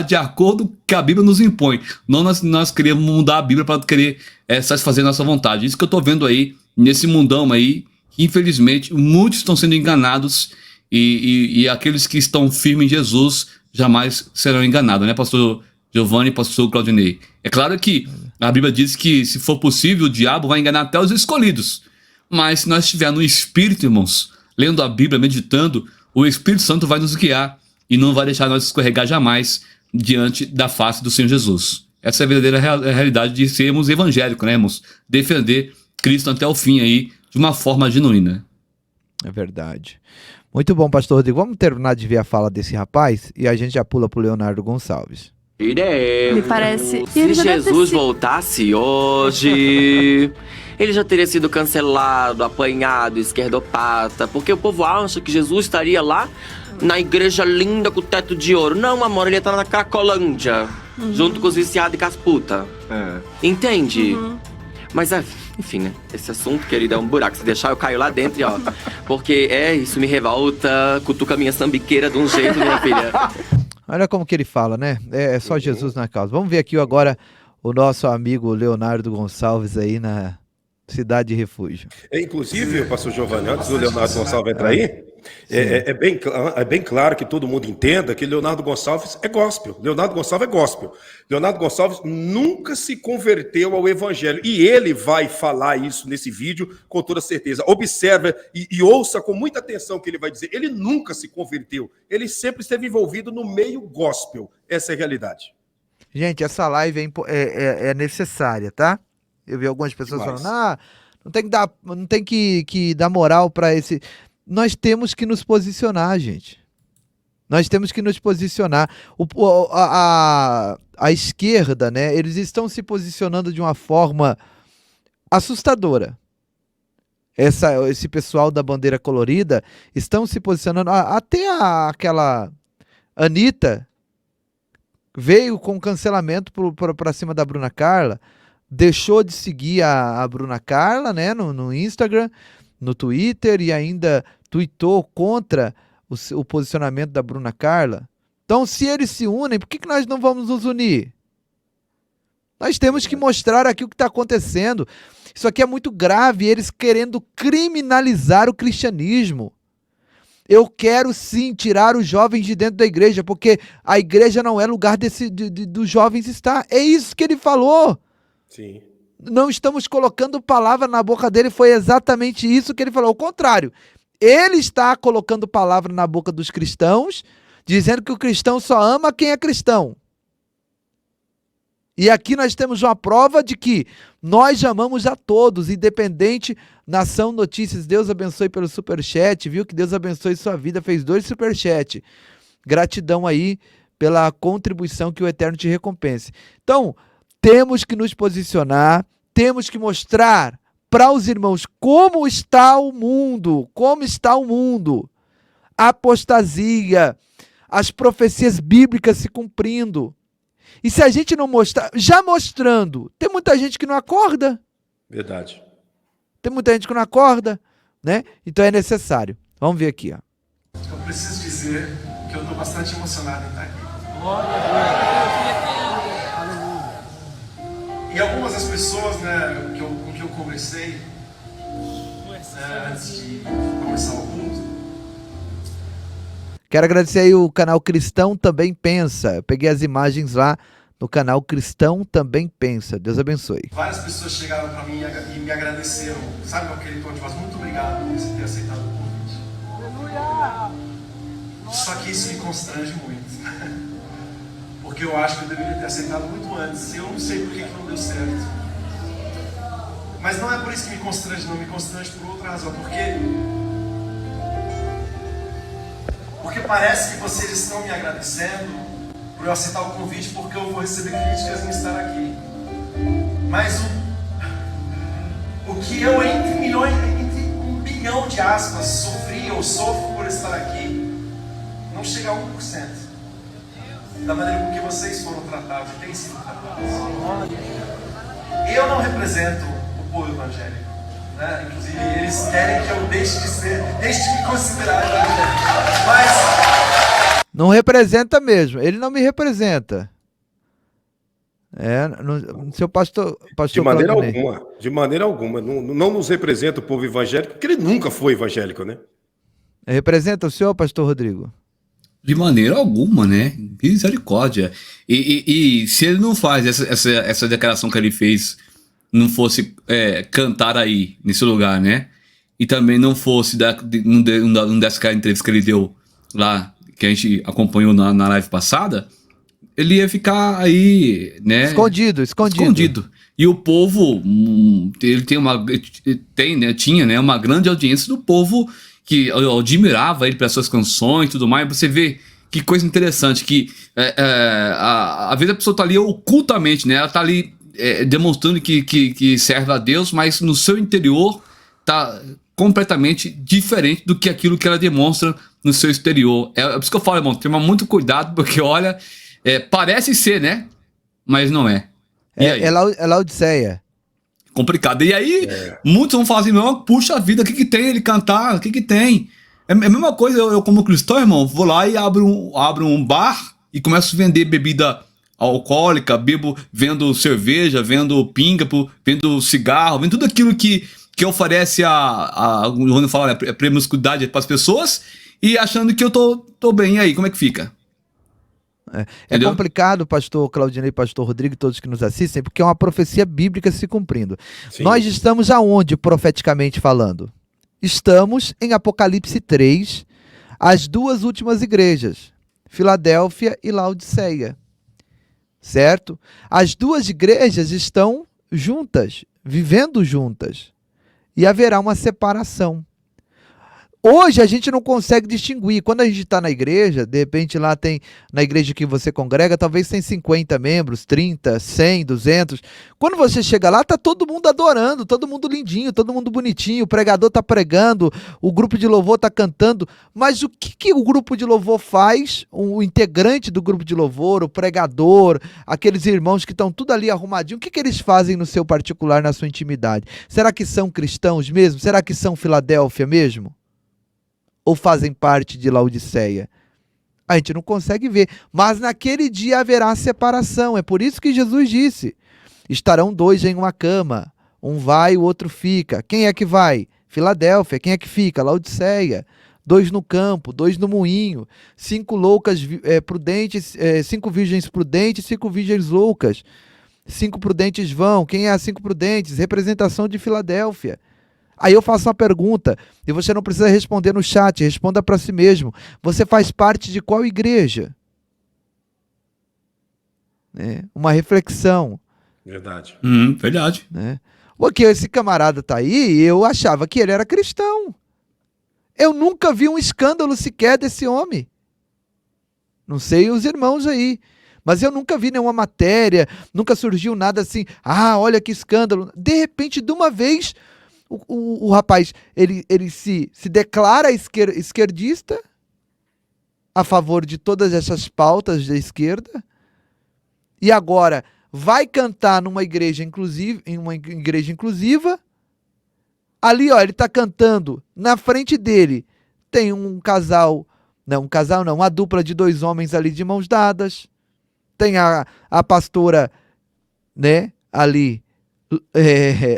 de acordo com o que a Bíblia nos impõe. Não nós queremos mudar a Bíblia para querer satisfazer nossa vontade. Isso que eu estou vendo aí, nesse mundão aí, que infelizmente muitos estão sendo enganados e aqueles que estão firmes em Jesus jamais serão enganados, né, pastor Giovanni e pastor Claudinei? É claro que a Bíblia diz que, se for possível, o diabo vai enganar até os escolhidos. Mas se nós estivermos no Espírito, irmãos, lendo a Bíblia, meditando, o Espírito Santo vai nos guiar e não vai deixar nós escorregar jamais diante da face do Senhor Jesus. Essa é a verdadeira realidade de sermos evangélicos, né, irmãos? Defender Cristo até o fim aí, de uma forma genuína. É verdade. Muito bom, pastor Rodrigo. Vamos terminar de ver a fala desse rapaz e a gente já pula pro Leonardo Gonçalves. Me parece. Se Jesus voltasse hoje, ele já teria sido cancelado, apanhado, esquerdopata, porque o povo acha que Jesus estaria lá na igreja linda com o teto de ouro. Não, amor, ele ia estar na Cracolândia, junto com os viciados e com as putas. Entende? Mas, enfim, né? Esse assunto, querido, é um buraco. Se deixar, eu caio lá dentro, ó. Porque isso me revolta, cutuca a minha sambiqueira de um jeito, minha filha. Olha como que ele fala, né? É só Jesus na causa. Vamos ver aqui agora o nosso amigo Leonardo Gonçalves aí na Cidade de Refúgio. Inclusive, pastor Giovanni, antes do Leonardo Gonçalves entrar aí, é bem claro que todo mundo entenda que Leonardo Gonçalves é gospel. Leonardo Gonçalves é gospel. Leonardo Gonçalves nunca se converteu ao evangelho. E ele vai falar isso nesse vídeo com toda certeza. Observa e ouça com muita atenção o que ele vai dizer. Ele nunca se converteu. Ele sempre esteve envolvido no meio gospel. Essa é a realidade. Gente, essa live é necessária, tá? Eu vi algumas pessoas falando, não tem que dar moral para esse... Nós temos que nos posicionar, gente. Nós temos que nos posicionar. A esquerda, né? Eles estão se posicionando de uma forma assustadora. Esse pessoal da bandeira colorida estão se posicionando. Até aquela Anitta veio com cancelamento para cima da Bruna Carla, deixou de seguir a Bruna Carla, né, no Instagram, no Twitter, e ainda tweetou contra o posicionamento da Bruna Carla. Então, se eles se unem, por que nós não vamos nos unir? Nós temos que mostrar aqui o que está acontecendo. Isso aqui é muito grave, eles querendo criminalizar o cristianismo. Eu quero sim tirar os jovens de dentro da igreja, porque a igreja não é lugar dos jovens estar. É isso que ele falou. Sim. Não estamos colocando palavra na boca dele, foi exatamente isso que ele falou. Ao contrário, ele está colocando palavra na boca dos cristãos, dizendo que o cristão só ama quem é cristão. E aqui nós temos uma prova de que nós amamos a todos, independente. Nação Notícias, Deus abençoe pelo superchat, viu? Que Deus abençoe sua vida, fez 2 superchats. Gratidão aí pela contribuição, que o Eterno te recompense. Então, temos que nos posicionar, temos que mostrar para os irmãos como está o mundo, a apostasia, as profecias bíblicas se cumprindo. E se a gente não mostrar, já mostrando, tem muita gente que não acorda. Verdade. Tem muita gente que não acorda, né? Então é necessário. Vamos ver aqui, ó. Eu preciso dizer que eu estou bastante emocionado em estar aqui. E algumas das pessoas, né, com que eu conversei antes de começar o culto. Quero agradecer aí o canal Cristão Também Pensa. Eu peguei as imagens lá no canal Cristão Também Pensa. Deus abençoe. Várias pessoas chegaram para mim e me agradeceram. Sabe, com aquele tom de voz, muito obrigado por você ter aceitado o convite. Aleluia! Só que isso me constrange muito. Porque eu acho que eu deveria ter aceitado muito antes. Eu não sei por que não deu certo. Mas não é por isso que me constrange, não. Me constrange por outra razão. Porque parece que vocês estão me agradecendo por eu aceitar o convite, porque eu vou receber críticas em estar aqui. Mas o que eu, entre 1 bilhão de aspas, sofri ou sofro por estar aqui, não chega a 1% da maneira com que vocês foram tratados e têm sido tratados. Eu não represento o povo evangélico, né? Inclusive eles querem que eu deixe de me considerar evangélico. Mas não representa mesmo, ele não me representa. Seu pastor de maneira alguma, não nos representa o povo evangélico, porque ele nunca foi evangélico, né? Representa o senhor, pastor Rodrigo? De maneira alguma, né? Misericórdia. E se ele não faz essa declaração que ele fez, não fosse cantar aí, nesse lugar, né? E também não fosse não desse aquela entrevista que ele deu lá, que a gente acompanhou na live passada, ele ia ficar aí, né? Escondido. E o povo, ele tinha, né, uma grande audiência do povo que eu admirava ele pelas suas canções e tudo mais. Você vê que coisa interessante, que às vezes a pessoa tá ali ocultamente, né? Ela tá ali demonstrando que serve a Deus, mas no seu interior tá completamente diferente do que aquilo que ela demonstra no seu exterior. É por isso que eu falo, irmão, toma muito cuidado, porque olha, parece ser, né? Mas não é. É Laodiceia. Complicado. E aí, muitos vão falar assim, não, puxa vida, o que tem ele cantar? O que tem? É a mesma coisa, eu como cristão, irmão, vou lá e abro um bar e começo a vender bebida alcoólica, vendo cerveja, vendo pinga, vendo cigarro, vendo tudo aquilo que oferece quando fala, né, promiscuidade para as pessoas, e achando que eu tô bem. E aí, como é que fica? É complicado, pastor Claudinei, pastor Rodrigo, todos que nos assistem, porque é uma profecia bíblica se cumprindo. Sim. Nós estamos aonde, profeticamente falando? Estamos em Apocalipse 3, as 2 últimas igrejas, Filadélfia e Laodiceia, certo? As 2 igrejas estão juntas, vivendo juntas, e haverá uma separação. Hoje a gente não consegue distinguir. Quando a gente está na igreja, de repente lá tem, na igreja que você congrega, talvez tem 50 membros, 30, 100, 200. Quando você chega lá, tá todo mundo adorando, todo mundo lindinho, todo mundo bonitinho, o pregador tá pregando, o grupo de louvor tá cantando. Mas o que o grupo de louvor faz? O integrante do grupo de louvor, o pregador, aqueles irmãos que estão tudo ali arrumadinho, o que eles fazem no seu particular, na sua intimidade? Será que são cristãos mesmo? Será que são Filadélfia mesmo? Ou fazem parte de Laodiceia? A gente não consegue ver. Mas naquele dia haverá separação. É por isso que Jesus disse: estarão 2 em uma cama. Um vai, o outro fica. Quem é que vai? Filadélfia. Quem é que fica? Laodiceia. 2 no campo, 2 no moinho. 5 loucas prudentes, 5 virgens prudentes, 5 virgens loucas. 5 prudentes vão. Quem é as 5 prudentes? Representação de Filadélfia. Aí eu faço uma pergunta, e você não precisa responder no chat, responda para si mesmo. Você faz parte de qual igreja? Uma reflexão. Verdade. Verdade. Porque esse camarada tá aí, eu achava que ele era cristão. Eu nunca vi um escândalo sequer desse homem. Não sei os irmãos aí, mas eu nunca vi nenhuma matéria, nunca surgiu nada assim, olha que escândalo. De repente, de uma vez... O rapaz, ele se declara esquerdista, a favor de todas essas pautas da esquerda, e agora vai cantar numa igreja inclusiva, em uma igreja inclusiva. Ali, ó, ele está cantando, na frente dele tem uma dupla de 2 homens ali de mãos dadas, tem a pastora, né, ali,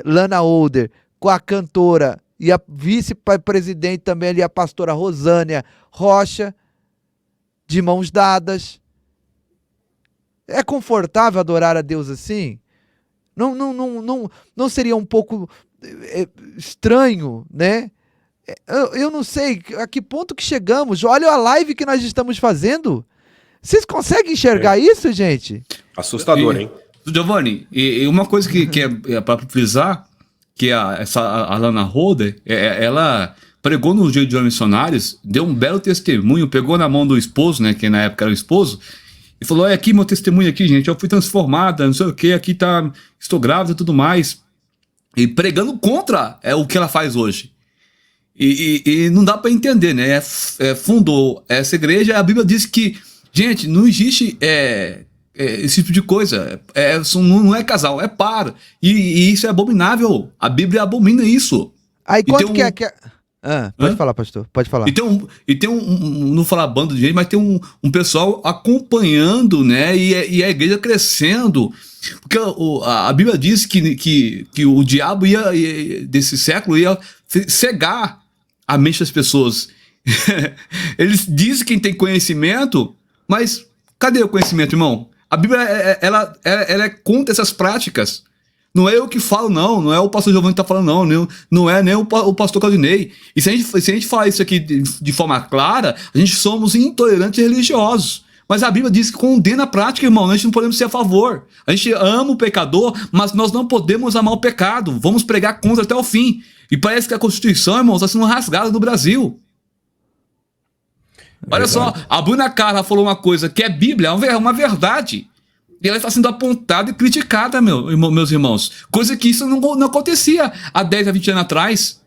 Lana Older, com a cantora e a vice-presidente também ali, a pastora Rosânia Rocha, de mãos dadas. É confortável adorar a Deus assim? Não seria um pouco estranho, né? Eu não sei a que ponto que chegamos. Olha a live que nós estamos fazendo. Vocês conseguem enxergar isso, gente? Assustador, hein? Giovanni, e uma coisa que é para frisar, que a Lana Holder, ela pregou no Dia de Missionários, deu um belo testemunho, pegou na mão do esposo, né, que na época era o esposo, e falou: aqui meu testemunho aqui, gente, eu fui transformada, não sei o que, aqui estou grávida e tudo mais, e pregando contra o que ela faz hoje. E não dá para entender, né? Fundou essa igreja, a Bíblia diz que, gente, não existe esse tipo de coisa, não é casal, é par, e isso é abominável, a Bíblia abomina isso. Aí quanto que é? Pode falar, pastor, pode falar. E tem não falar bando de gente, mas tem um pessoal acompanhando, né, e a igreja crescendo, porque a Bíblia diz que o diabo desse século ia cegar a mente das pessoas. Eles dizem que tem conhecimento, mas cadê o conhecimento, irmão? A Bíblia, ela é contra essas práticas. Não é eu que falo, não é o pastor Giovanni que está falando, não é nem o pastor Claudinei. E se a gente falar isso aqui de forma clara, a gente somos intolerantes religiosos. Mas a Bíblia diz que condena a prática, irmão, nós não podemos ser a favor. A gente ama o pecador, mas nós não podemos amar o pecado. Vamos pregar contra até o fim. E parece que a Constituição, irmão, está sendo rasgada no Brasil. Olha só, a Bruna Carla falou uma coisa que é Bíblia, é uma verdade. E ela está sendo apontada e criticada, meus irmãos. Coisa que isso não acontecia há 10 a 20 anos atrás.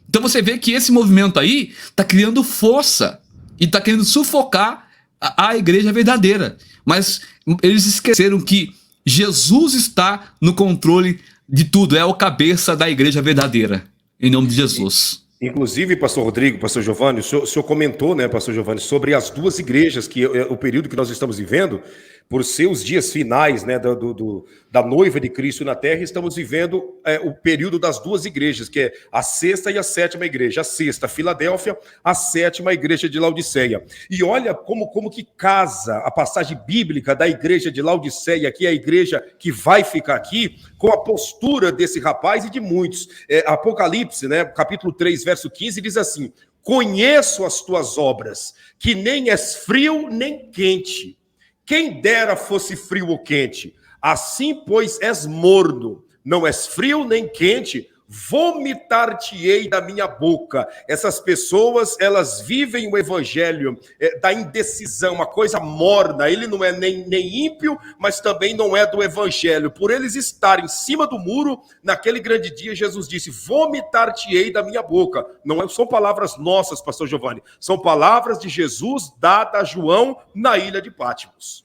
Então você vê que esse movimento aí está criando força e está querendo sufocar a igreja verdadeira. Mas eles esqueceram que Jesus está no controle de tudo, é o cabeça da igreja verdadeira. Em nome de Jesus. Inclusive, pastor Rodrigo, pastor Giovanni, o senhor comentou, né, pastor Giovanni, sobre as 2 igrejas, que o período que nós estamos vivendo, por ser os dias finais, né, da noiva de Cristo na Terra, estamos vivendo o período das 2 igrejas, que é a 6ª e a 7ª igreja. A 6ª, Filadélfia, a 7ª, igreja de Laodiceia. E olha como que casa a passagem bíblica da igreja de Laodiceia, que é a igreja que vai ficar aqui, com a postura desse rapaz e de muitos. Apocalipse, né, capítulo 3, verso 15, diz assim: conheço as tuas obras, que nem és frio nem quente. Quem dera fosse frio ou quente. Assim, pois, és morno, não és frio nem quente. vomitar-te-ei da minha boca. Essas pessoas, elas vivem o evangelho da indecisão, uma coisa morna. Ele não é nem ímpio, mas também não é do evangelho. Por eles estarem em cima do muro, naquele grande dia, Jesus disse, vomitar-te-ei da minha boca. Não são palavras nossas, pastor Giovanni, são palavras de Jesus dadas a João na ilha de Patmos.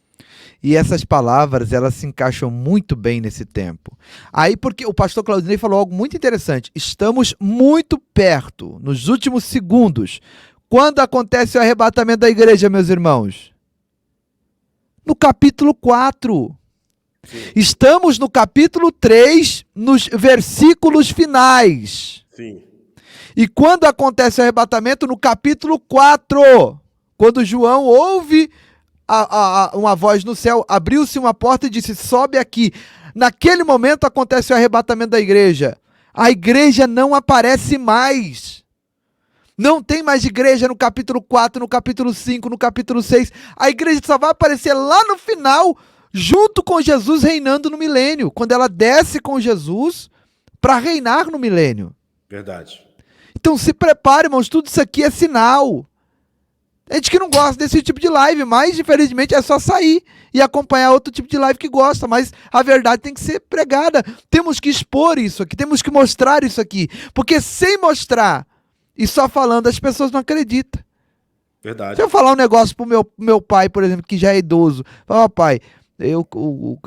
E essas palavras, elas se encaixam muito bem nesse tempo. Aí, porque o pastor Claudinei falou algo muito interessante. Estamos muito perto, nos últimos segundos. Quando acontece o arrebatamento da igreja, meus irmãos? No capítulo 4. Sim. Estamos no capítulo 3, nos versículos finais. Sim. E quando acontece o arrebatamento? No capítulo 4. Quando João ouve uma voz no céu, abriu-se uma porta e disse, sobe aqui. Naquele momento acontece o arrebatamento da igreja. A igreja não aparece mais. Não tem mais igreja no capítulo 4, no capítulo 5, no capítulo 6. A igreja só vai aparecer lá no final, junto com Jesus reinando no milênio. Quando ela desce com Jesus para reinar no milênio. Verdade. Então se prepare, irmãos, tudo isso aqui é sinal. A gente que não gosta desse tipo de live, mas infelizmente é só sair e acompanhar outro tipo de live que gosta, mas a verdade tem que ser pregada. Temos que expor isso aqui, temos que mostrar isso aqui, porque sem mostrar e só falando as pessoas não acreditam. Verdade. Se eu falar um negócio pro meu pai, por exemplo, que já é idoso, fala, pai,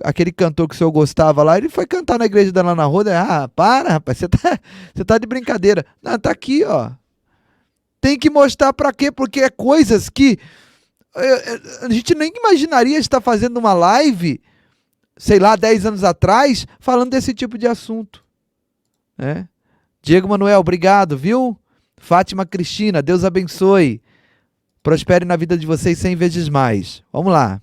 aquele cantor que o senhor gostava lá, ele foi cantar na igreja da Ana Roda, para rapaz, você tá de brincadeira. Não, tá aqui, ó. Tem que mostrar para quê? Porque é coisas que a gente nem imaginaria estar fazendo uma live, sei lá, 10 anos atrás, falando desse tipo de assunto. Né? Diego Manuel, obrigado, viu? Fátima Cristina, Deus abençoe. Prospere na vida de vocês 100 vezes mais. Vamos lá.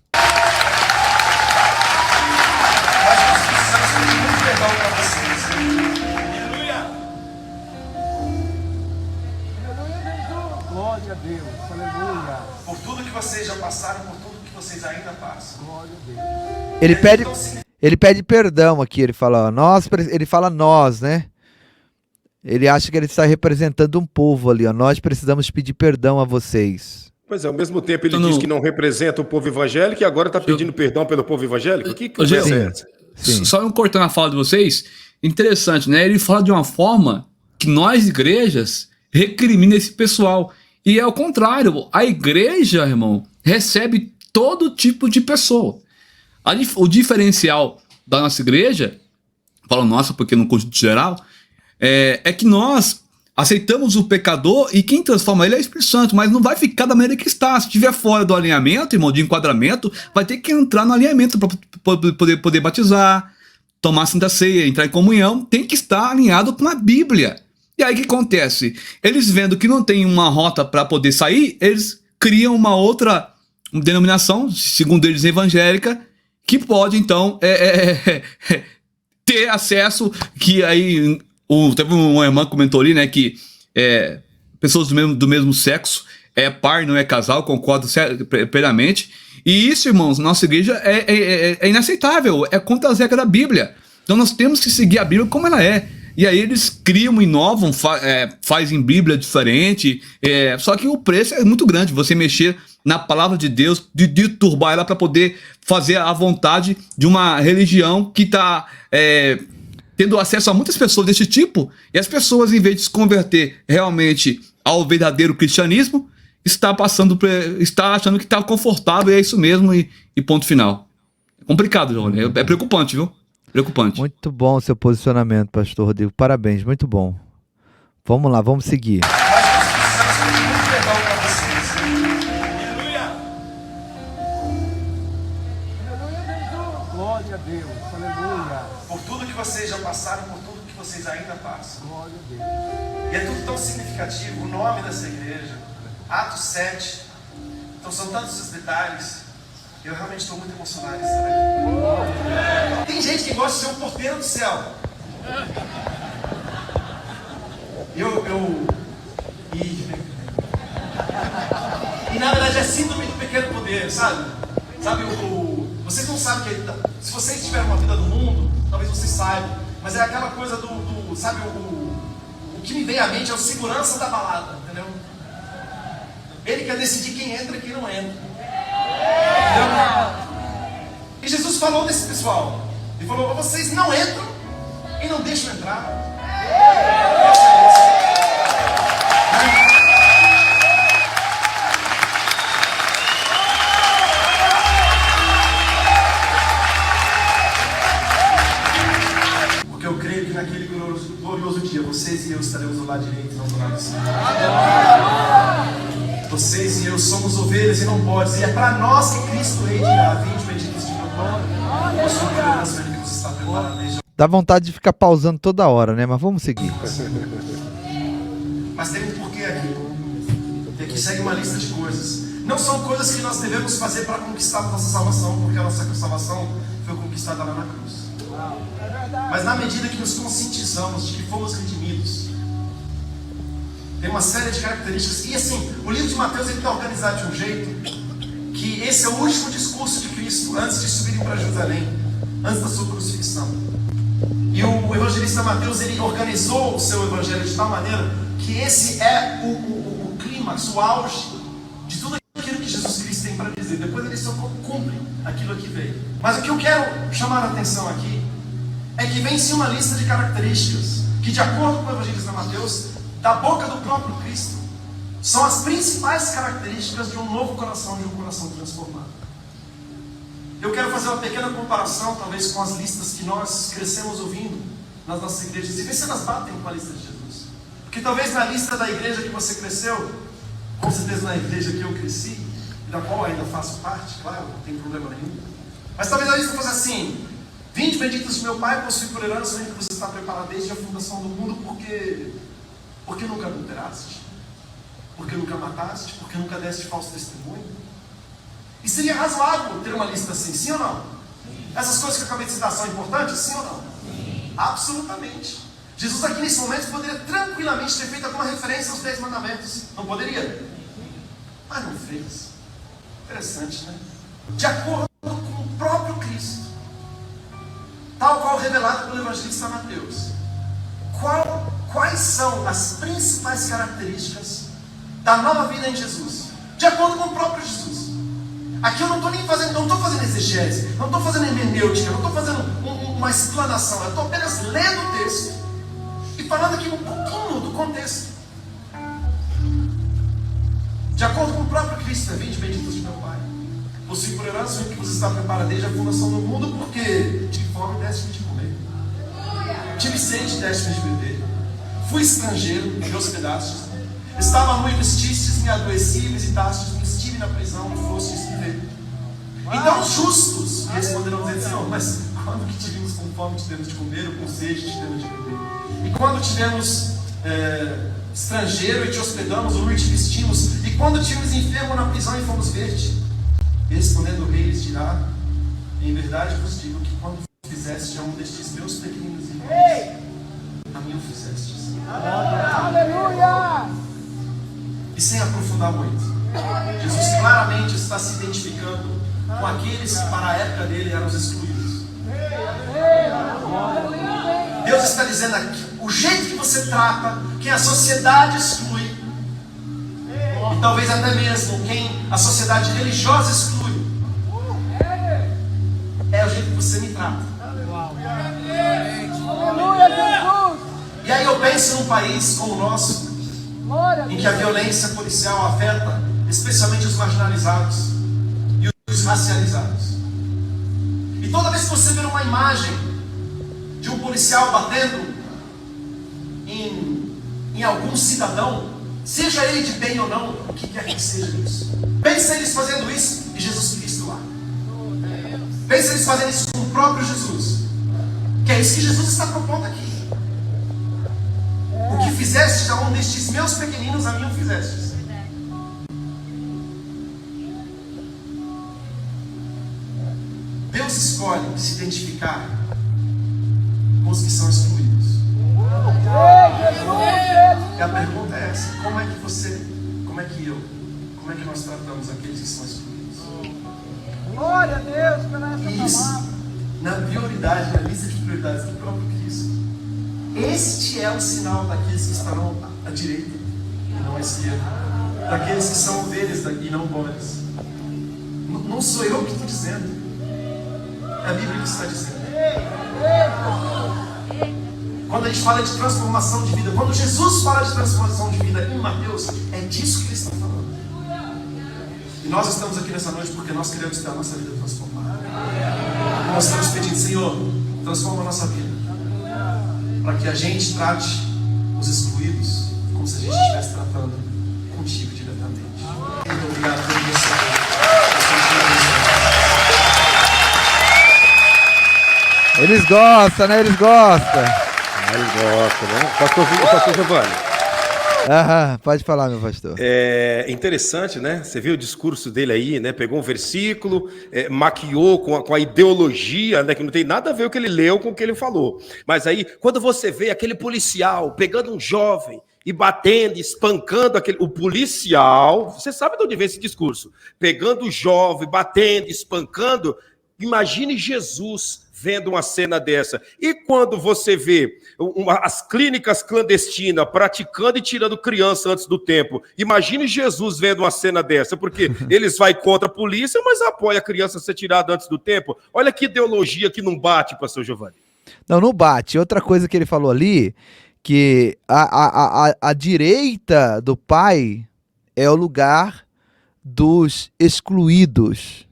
Glória a Deus, aleluia. Por tudo que vocês já passaram, por tudo que vocês ainda passam. Glória a Deus. Ele pede perdão aqui, ele fala, ó, ele fala nós, né? Ele acha que ele está representando um povo ali, ó. Nós precisamos pedir perdão a vocês. Pois é, ao mesmo tempo ele diz que não representa o povo evangélico e agora está pedindo perdão pelo povo evangélico? Que coisa é essa? Só um cortando a fala de vocês, interessante, né? Ele fala de uma forma que nós, igrejas, recrimina esse pessoal. E é o contrário, a igreja, irmão, recebe todo tipo de pessoa. O diferencial da nossa igreja, falo nossa porque no conjunto geral, é que nós aceitamos o pecador e quem transforma ele é o Espírito Santo, mas não vai ficar da maneira que está. Se estiver fora do alinhamento, irmão, de enquadramento, vai ter que entrar no alinhamento para poder batizar, tomar a Santa Ceia, entrar em comunhão, tem que estar alinhado com a Bíblia. E aí o que acontece? Eles vendo que não tem uma rota para poder sair, eles criam uma outra denominação, segundo eles evangélica, que pode então ter acesso, que aí teve uma irmã que comentou ali, né, que pessoas do mesmo sexo é par, não é casal, concordo plenamente. E isso, irmãos, nossa igreja é inaceitável, é contra as regras da Bíblia. Então nós temos que seguir a Bíblia como ela é. E aí eles criam, inovam, fazem Bíblia diferente, só que o preço é muito grande, você mexer na palavra de Deus, de turbar ela para poder fazer a vontade de uma religião que está tendo acesso a muitas pessoas desse tipo, e as pessoas, em vez de se converter realmente ao verdadeiro cristianismo, está achando que está confortável, e é isso mesmo, e ponto final. É complicado, João, é preocupante, viu? Preocupante. Muito bom o seu posicionamento, pastor Rodrigo. Parabéns, muito bom. Vamos lá, vamos seguir. Glória a Deus, aleluia. Por tudo que vocês já passaram, por tudo que vocês ainda passam. Glória a Deus. E é tudo tão significativo, o nome dessa igreja, Atos 7. Então são tantos os detalhes. Eu realmente estou muito emocionado em estar aqui. Tem gente que gosta de ser um porteiro do céu. E na verdade é síndrome do pequeno poder, sabe? Vocês não sabem que se vocês tiverem uma vida do mundo, talvez vocês saibam, mas é aquela coisa sabe, que me vem à mente é o segurança da balada, entendeu? Ele quer decidir quem entra e quem não entra. Entendeu? E Jesus falou desse pessoal. Ele falou, vocês não entram e não deixam entrar. Porque eu creio que naquele glorioso dia, vocês e eu estaremos do lado direito e não do lado esquerdo. Vocês e eu somos ovelhas e não bodes, e é para nós que Cristo Rei dirá: vinde benditos de meu Pai, possui tolerância que nos está preparado desde. Dá vontade de ficar pausando toda hora, né? Mas vamos seguir. Mas tem um porquê aqui. E aqui segue uma lista de coisas. Não são coisas que nós devemos fazer para conquistar a nossa salvação, porque a nossa salvação foi conquistada lá na cruz. Mas na medida que nos conscientizamos de que fomos redimidos, tem uma série de características. E assim, o livro de Mateus ele está organizado de um jeito que esse é o último discurso de Cristo antes de subirem para Jerusalém, antes da sua crucifixão. E o evangelista Mateus ele organizou o seu evangelho de tal maneira que esse é o clímax, o auge de tudo aquilo que Jesus Cristo tem para dizer. Depois ele só cumpre aquilo que veio. Mas o que eu quero chamar a atenção aqui é que vem-se uma lista de características que, de acordo com o evangelista Mateus, da boca do próprio Cristo, são as principais características de um novo coração, de um coração transformado. Eu quero fazer uma pequena comparação, talvez, com as listas que nós crescemos ouvindo nas nossas igrejas, e ver se elas batem com a lista de Jesus. Porque talvez na lista da igreja que você cresceu, com certeza na igreja que eu cresci, e da qual ainda faço parte, claro, não tem problema nenhum, mas talvez a lista fosse assim: vinde benditos de meu Pai, possui por herança o reino que você está preparado desde a fundação do mundo, porque nunca adulteraste, porque nunca mataste, porque nunca deste falso testemunho. E seria razoável ter uma lista assim, sim ou não? Sim. Essas coisas que eu acabei de citar são importantes, sim ou não? Sim. Absolutamente. Jesus aqui nesse momento poderia tranquilamente ter feito alguma referência aos 10 mandamentos. Não poderia? Mas não fez. Interessante, né? De acordo com o próprio Cristo, tal qual revelado pelo evangelista Mateus, quais são as principais características da nova vida em Jesus? De acordo com o próprio Jesus. Aqui eu não estou nem fazendo, não estou fazendo exegese, não estou fazendo hermenêutica, não estou fazendo uma explanação, eu estou apenas lendo o texto e falando aqui um pouquinho do contexto. De acordo com o próprio Cristo, vinde benditos de meu Pai, possui por herança o que você está preparado desde a fundação do mundo, porque tive fome, deste-me de comer, tive sede, deste-me de beber, fui estrangeiro, me hospedastes, estava nu e vestistes, me adoeci, visitastes, me estive na prisão, e fostes me ver. Então os justos responderão dizendo: Senhor, mas quando que tivemos com fome, tivemos de comer, ou com sede, tivemos de beber? E quando tivemos estrangeiro e te hospedamos, ou nu e te vestimos? E quando tivemos enfermo na prisão e fomos ver-te? E respondendo o rei, lhes dirá: em verdade vos digo que quando fizeste a um destes meus pequeninos irmãos, a mim o fizestes. Aleluia! E sem aprofundar muito, Jesus claramente está se identificando com aqueles que para a época dele eram os excluídos. Deus está dizendo aqui, o jeito que você trata quem a sociedade exclui, e talvez até mesmo quem a sociedade religiosa exclui, é o jeito que você me trata. E aí eu penso num país como o nosso, em que a violência policial afeta especialmente os marginalizados e os racializados. E toda vez que você vê uma imagem de um policial batendo em algum cidadão, seja ele de bem ou não, o que quer que seja isso, pensa eles fazendo isso e Jesus Cristo lá. Pensa eles fazendo isso com o próprio Jesus, que é isso que Jesus está propondo aqui. O que fizeste a um destes meus pequeninos, a mim o fizestes. Deus escolhe se identificar com os que são excluídos. E a pergunta é essa: como é que você, como é que eu, como é que nós tratamos aqueles que são excluídos? Glória a Deus pela essa Isso, na prioridade, na lista de prioridades do próprio Cristo. Este é o sinal daqueles que estarão à direita e não à esquerda, daqueles que são ovelhas e não bodes. Não sou eu que estou dizendo, é a Bíblia que está dizendo. Quando a gente fala de transformação de vida, quando Jesus fala de transformação de vida em Mateus, é disso que ele está falando. E nós estamos aqui nessa noite porque nós queremos ter a nossa vida transformada. Nós estamos pedindo, Senhor, transforma a nossa vida, para que a gente trate os excluídos como se a gente estivesse tratando contigo diretamente. Muito obrigado por você. Eles gostam, né? Eles gostam. Eles gostam, né? Pastor Giovanni. Aham, pode falar, meu pastor. É interessante, né? Você viu o discurso dele aí, né? Pegou um versículo, maquiou com a ideologia, né? Que não tem nada a ver o que ele leu com o que ele falou. Mas aí, quando você vê aquele policial pegando um jovem e batendo, espancando o policial, você sabe de onde vem esse discurso? Pegando o jovem, batendo, espancando, imagine Jesus vendo uma cena dessa. E quando você vê as clínicas clandestinas praticando e tirando criança antes do tempo, imagine Jesus vendo uma cena dessa, porque eles vai contra a polícia, mas apoia a criança ser tirada antes do tempo. Olha que ideologia que não bate, pastor Giovanni. Não bate. Outra coisa que ele falou ali, que a direita do pai é o lugar dos excluídos.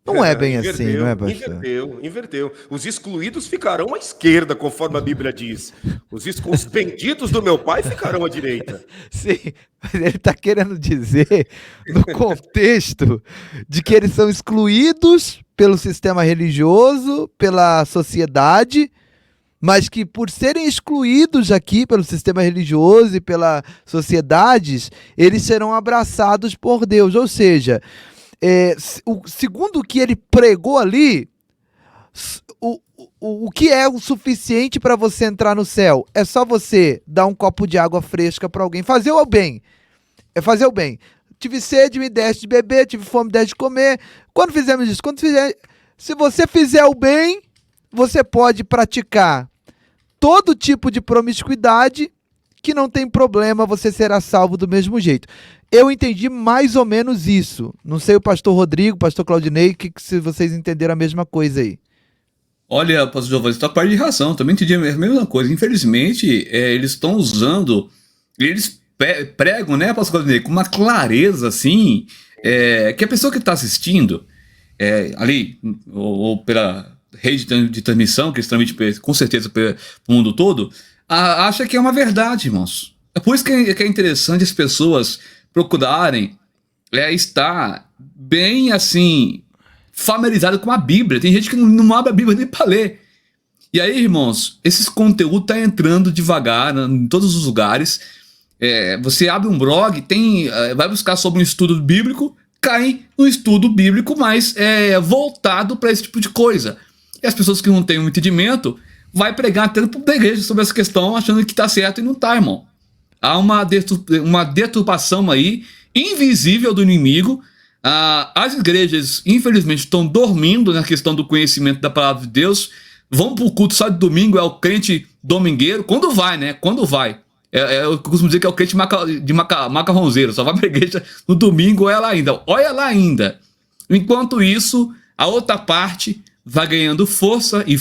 Não é bem inverteu, assim, não é, pastor? Inverteu. Os excluídos ficarão à esquerda, conforme a Bíblia diz. Os benditos do meu pai ficarão à direita. Sim, mas ele está querendo dizer, no contexto, de que eles são excluídos pelo sistema religioso, pela sociedade, mas que por serem excluídos aqui pelo sistema religioso e pelas sociedades, eles serão abraçados por Deus. Ou seja, segundo o que ele pregou ali, o que é o suficiente para você entrar no céu? É só você dar um copo de água fresca para alguém. Fazer o bem. É fazer o bem. Tive sede, me deste de beber. Tive fome, me deste de comer. Quando fizemos isso? Se você fizer o bem, você pode praticar todo tipo de promiscuidade, que não tem problema, você será salvo do mesmo jeito. Eu entendi mais ou menos isso. Não sei o pastor Rodrigo, pastor Claudinei, se vocês entenderam a mesma coisa aí. Olha, pastor Giovanni, você está parte de razão. Também entendi a mesma coisa. Infelizmente, eles estão usando, eles pregam, né, pastor Claudinei, com uma clareza assim, que a pessoa que está assistindo, ali, ou pela rede de transmissão, que eles transmitem com certeza para o mundo todo, acha que é uma verdade, irmãos. É por isso que é interessante as pessoas procurarem estar bem assim familiarizado com a Bíblia. Tem gente que não abre a Bíblia nem para ler. E aí, irmãos, esses conteúdos tá entrando devagar em todos os lugares. Você abre um blog, vai buscar sobre um estudo bíblico, cai no estudo bíblico, mas voltado para esse tipo de coisa. E as pessoas que não têm um entendimento vai pregar até da igreja sobre essa questão, achando que tá certo e não tá, irmão. Há uma deturpação aí, invisível do inimigo. As igrejas, infelizmente, estão dormindo na questão do conhecimento da palavra de Deus. Vão pro culto só de domingo, é o crente domingueiro. Quando vai, né? Quando vai. Eu costumo dizer que é o crente de macarrãozeiro. Só vai pra igreja no domingo, olha lá ainda. Enquanto isso, a outra parte vai ganhando força. E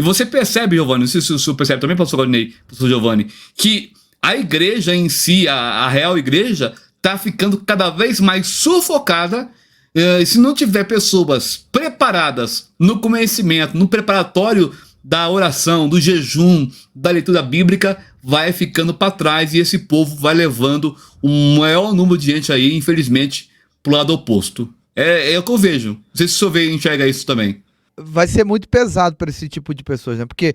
você percebe, Giovanni, não sei se o senhor percebe também, pastor Rodney, pastor Giovanni, que a igreja em si, a real igreja, está ficando cada vez mais sufocada. Se não tiver pessoas preparadas no conhecimento, no preparatório da oração, do jejum, da leitura bíblica, vai ficando para trás e esse povo vai levando um maior número de gente aí, infelizmente, para o lado oposto. É o que eu vejo. Não sei se o senhor enxerga isso também. Vai ser muito pesado para esse tipo de pessoas, né? Porque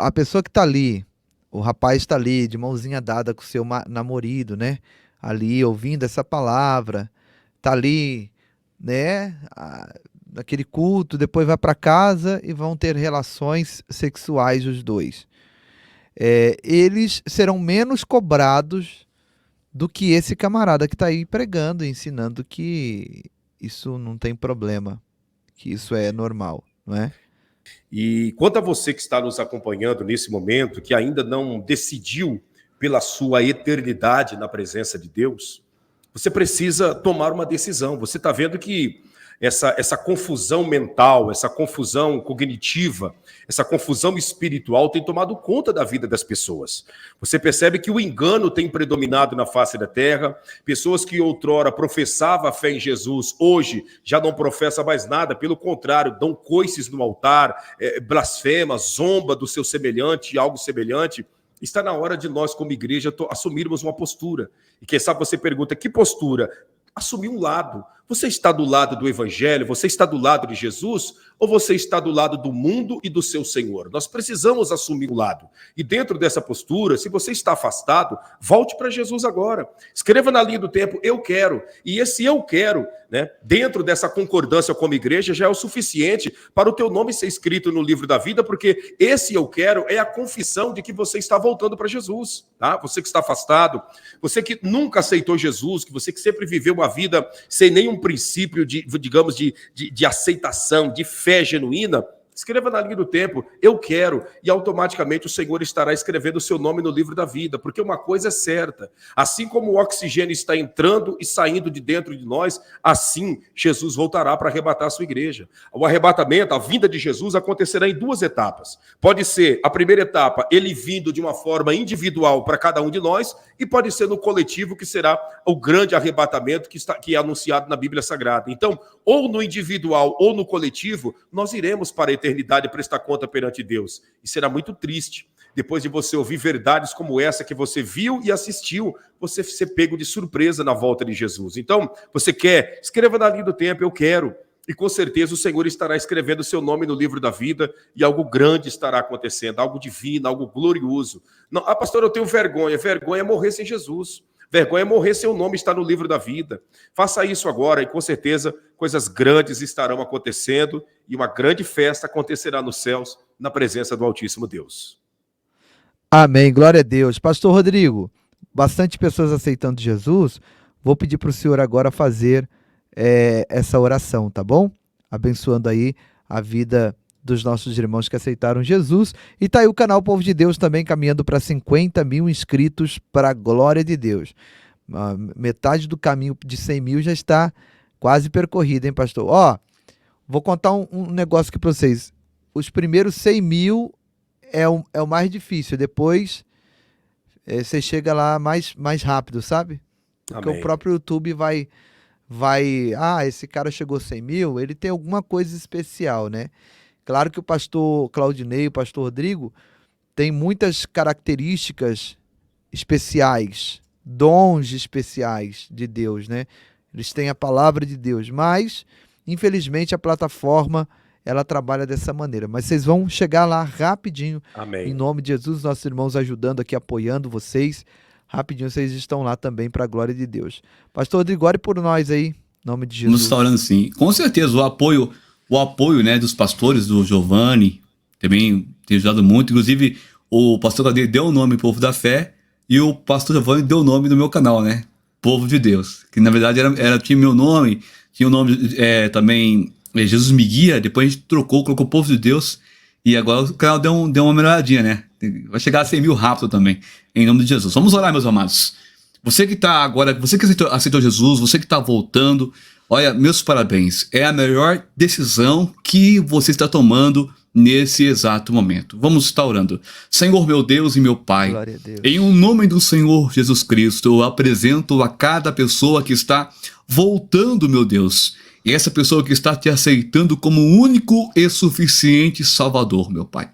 a pessoa que está ali, o rapaz está ali, de mãozinha dada com o seu namorado, né? Ali, ouvindo essa palavra, tá ali, né? Naquele culto, depois vai para casa e vão ter relações sexuais os dois. Eles serão menos cobrados do que esse camarada que está aí pregando, ensinando que isso não tem problema, que isso é normal, não é? E quanto a você que está nos acompanhando nesse momento, que ainda não decidiu pela sua eternidade na presença de Deus, você precisa tomar uma decisão. Você está vendo que essa confusão mental, essa confusão cognitiva, essa confusão espiritual tem tomado conta da vida das pessoas. Você percebe que o engano tem predominado na face da terra. Pessoas que outrora professavam a fé em Jesus, hoje já não professam mais nada, pelo contrário, dão coices no altar, blasfema, zomba do seu semelhante, algo semelhante. Está na hora de nós, como igreja, assumirmos uma postura. E quem sabe você pergunta, que postura? Assumir um lado. Você está do lado do Evangelho? Você está do lado de Jesus? Ou você está do lado do mundo e do seu Senhor? Nós precisamos assumir um lado. E dentro dessa postura, se você está afastado, volte para Jesus agora. Escreva na linha do tempo, eu quero. E esse eu quero, né, dentro dessa concordância como igreja, já é o suficiente para o teu nome ser escrito no livro da vida, porque esse eu quero é a confissão de que você está voltando para Jesus. Tá? Você que está afastado, você que nunca aceitou Jesus, que você que sempre viveu uma vida sem nenhum princípio de aceitação, de fé genuína, escreva na linha do tempo, eu quero, e automaticamente o Senhor estará escrevendo o seu nome no livro da vida, porque uma coisa é certa, assim como o oxigênio está entrando e saindo de dentro de nós, assim Jesus voltará para arrebatar a sua igreja. O arrebatamento, a vinda de Jesus acontecerá em duas etapas. Pode ser a primeira etapa, ele vindo de uma forma individual para cada um de nós, e pode ser no coletivo, que será o grande arrebatamento que é anunciado na Bíblia Sagrada. Então, ou no individual ou no coletivo, nós iremos para a eternidade prestar conta perante Deus. E será muito triste, depois de você ouvir verdades como essa que você viu e assistiu, você ser pego de surpresa na volta de Jesus. Então, você quer, escreva na linha do tempo, eu quero. E com certeza o Senhor estará escrevendo o seu nome no livro da vida e algo grande estará acontecendo, algo divino, algo glorioso. Não, pastor, eu tenho vergonha. Vergonha é morrer sem Jesus. Vergonha é morrer sem o nome estar no livro da vida. Faça isso agora e com certeza coisas grandes estarão acontecendo e uma grande festa acontecerá nos céus na presença do Altíssimo Deus. Amém, glória a Deus. Pastor Rodrigo, bastante pessoas aceitando Jesus. Vou pedir para o senhor agora fazer essa oração, tá bom? Abençoando aí a vida dos nossos irmãos que aceitaram Jesus. E tá aí o canal Povo de Deus também caminhando para 50 mil inscritos, para a glória de Deus. Metade do caminho de 100 mil já está quase percorrido, hein, pastor? Ó, vou contar um negócio aqui para vocês. Os primeiros 100 mil é o mais difícil. Depois você chega lá mais rápido, sabe? Porque Amém. o próprio YouTube vai... esse cara chegou a 100 mil, ele tem alguma coisa especial, né? Claro que o pastor Claudinei, o pastor Rodrigo, tem muitas características especiais, dons especiais de Deus, né? Eles têm a palavra de Deus, mas, infelizmente, a plataforma, ela trabalha dessa maneira. Mas vocês vão chegar lá rapidinho, Amém. em nome de Jesus, nossos irmãos ajudando aqui, apoiando vocês. Rapidinho, vocês estão lá também para a glória de Deus. Pastor Rodrigo, ore por nós aí, em nome de Jesus. Nos está orando sim. Com certeza, o apoio, né, dos pastores, do Giovanni, também tem ajudado muito. Inclusive, o pastor Claudinei deu o nome Povo da Fé e o pastor Giovanni deu o nome do meu canal, né? Povo de Deus. Que na verdade tinha meu nome, tinha o nome também Jesus Me Guia, depois a gente colocou Povo de Deus e agora o canal deu uma melhoradinha, né? Vai chegar a 100 mil rápido também, em nome de Jesus. Vamos orar, meus amados. Você que está agora, você que aceitou Jesus, você que está voltando, olha, meus parabéns. É a melhor decisão que você está tomando nesse exato momento. Vamos estar orando. Senhor, meu Deus e meu Pai, Glória a Deus. em o nome do Senhor Jesus Cristo, eu apresento a cada pessoa que está voltando, meu Deus, e essa pessoa que está te aceitando como único e suficiente Salvador, meu Pai.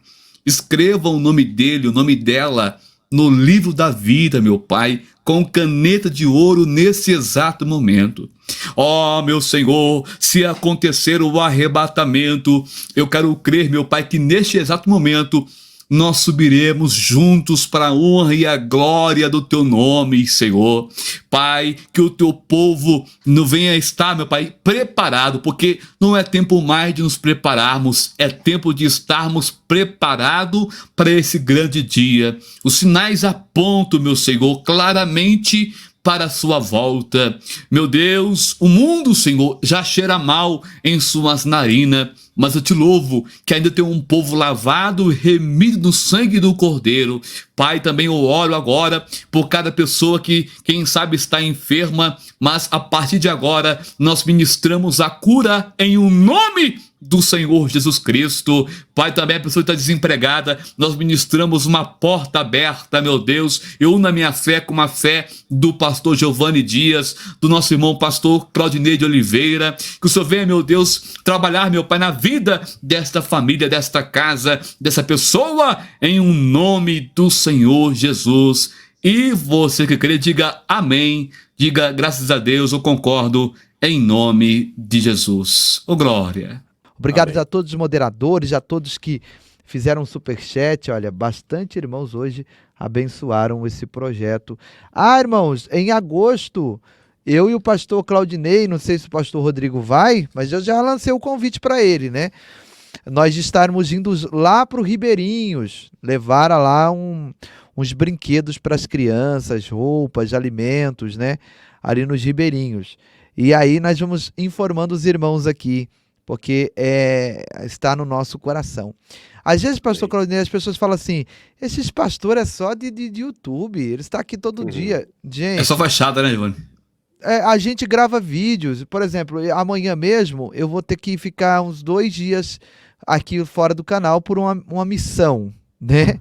Escreva o nome dele, o nome dela, no livro da vida, meu Pai, com caneta de ouro nesse exato momento. Ó, meu Senhor, se acontecer o arrebatamento, eu quero crer, meu Pai, que neste exato momento nós subiremos juntos para a honra e a glória do teu nome, Senhor. Pai, que o teu povo não venha estar, meu Pai, preparado, porque não é tempo mais de nos prepararmos, é tempo de estarmos preparados para esse grande dia. Os sinais apontam, meu Senhor, claramente para a sua volta. Meu Deus, o mundo, Senhor, já cheira mal em suas narinas, mas eu te louvo que ainda tem um povo lavado, remido no sangue do Cordeiro. Pai, também eu oro agora por cada pessoa que, quem sabe, está enferma, mas a partir de agora nós ministramos a cura em um nome do Senhor Jesus Cristo. Pai, também a pessoa que está desempregada, nós ministramos uma porta aberta, meu Deus. Eu uno a minha fé com a fé do pastor Giovanni Dias, do nosso irmão pastor Claudinei de Oliveira. Que o Senhor venha, meu Deus, trabalhar, meu Pai, na vida desta família, desta casa, dessa pessoa, em um nome do Senhor Jesus. E você que crê, diga amém, diga graças a Deus, eu concordo, em nome de Jesus. Ô glória. Obrigado Amém. a todos os moderadores, a todos que fizeram um superchat. Olha, bastante irmãos hoje abençoaram esse projeto. Ah, irmãos, em agosto, eu e o pastor Claudinei, não sei se o pastor Rodrigo vai, mas eu já lancei o convite para ele, né? Nós estarmos indo lá para o Ribeirinhos, levar lá uns brinquedos para as crianças, roupas, alimentos, né? Ali nos Ribeirinhos. E aí nós vamos informando os irmãos aqui, porque está no nosso coração. Às vezes, pastor Claudinei, as pessoas falam assim, esses pastores é só de YouTube, eles estão aqui todo dia. Gente, É só fachada, né, Giovanni? a gente grava vídeos, por exemplo, amanhã mesmo eu vou ter que ficar uns 2 dias aqui fora do canal por uma missão, né?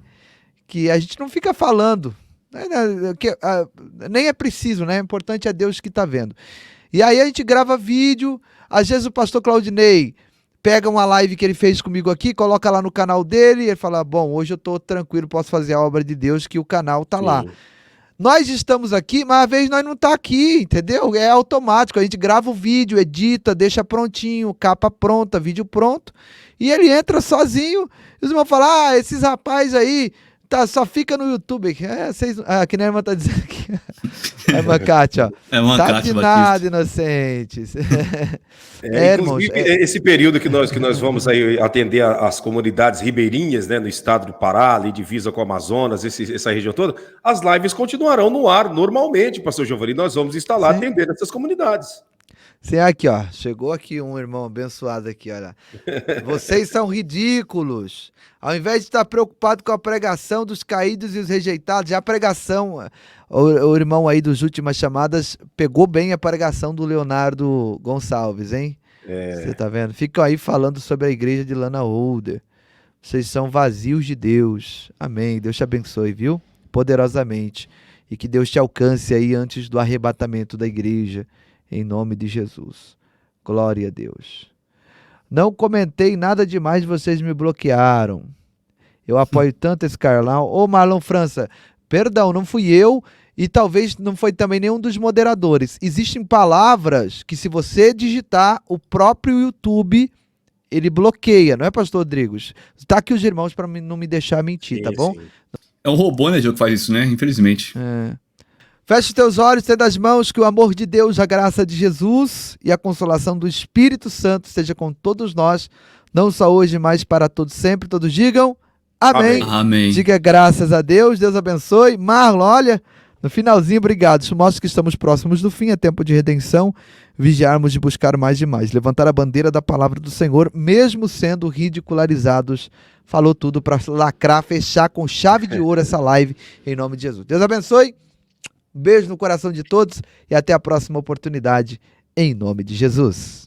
Que a gente não fica falando, né? Nem é preciso, né? O importante é Deus que está vendo. E aí a gente grava vídeo, às vezes o pastor Claudinei pega uma live que ele fez comigo aqui, coloca lá no canal dele e ele fala, bom, hoje eu estou tranquilo, posso fazer a obra de Deus, que o canal está lá. Nós estamos aqui, mas às vezes nós não tá aqui, entendeu? É automático, a gente grava o vídeo, edita, deixa prontinho, capa pronta, vídeo pronto, e ele entra sozinho, e os irmãos falam, esses rapazes aí, só fica no YouTube. Que nem a irmã tá dizendo aqui. A irmã Kátia, ó. É uma Tá Kátia de Batista. nada, inocentes. Inclusive, esse período que nós vamos aí atender as comunidades ribeirinhas, né, no estado do Pará, ali divisa com o Amazonas, essa região toda, as lives continuarão no ar normalmente, pastor Giovanni. Nós vamos estar lá atendendo essas comunidades. Sim, aqui, ó. Chegou aqui um irmão abençoado aqui, olha. Vocês são ridículos. Ao invés de estar preocupado com a pregação dos caídos e os rejeitados, já a pregação, o irmão aí dos últimas chamadas pegou bem a pregação do Leonardo Gonçalves, hein? Você tá vendo? Ficam aí falando sobre a igreja de Lana Holder. Vocês são vazios de Deus. Amém. Deus te abençoe, viu? Poderosamente. E que Deus te alcance aí antes do arrebatamento da igreja. Em nome de Jesus. Glória a Deus. Não comentei nada demais, vocês me bloquearam. Eu apoio tanto esse Carlão. Ô Marlon França, perdão, não fui eu e talvez não foi também nenhum dos moderadores. Existem palavras que se você digitar, o próprio YouTube, ele bloqueia, não é, pastor Rodrigues? Tá aqui os irmãos para não me deixar mentir, tá bom? É um robô, né, Diogo, que faz isso, né? Infelizmente. Feche os teus olhos, estenda as mãos, que o amor de Deus, a graça de Jesus e a consolação do Espírito Santo seja com todos nós, não só hoje, mas para todos sempre. Todos digam amém. Amém. Diga graças a Deus, Deus abençoe. Marlon, olha, no finalzinho, obrigado. Isso mostra que estamos próximos do fim, é tempo de redenção, vigiarmos de buscar mais e mais, levantar a bandeira da palavra do Senhor, mesmo sendo ridicularizados. Falou tudo para lacrar, fechar com chave de ouro essa live, em nome de Jesus. Deus abençoe. Beijo no coração de todos e até a próxima oportunidade, em nome de Jesus.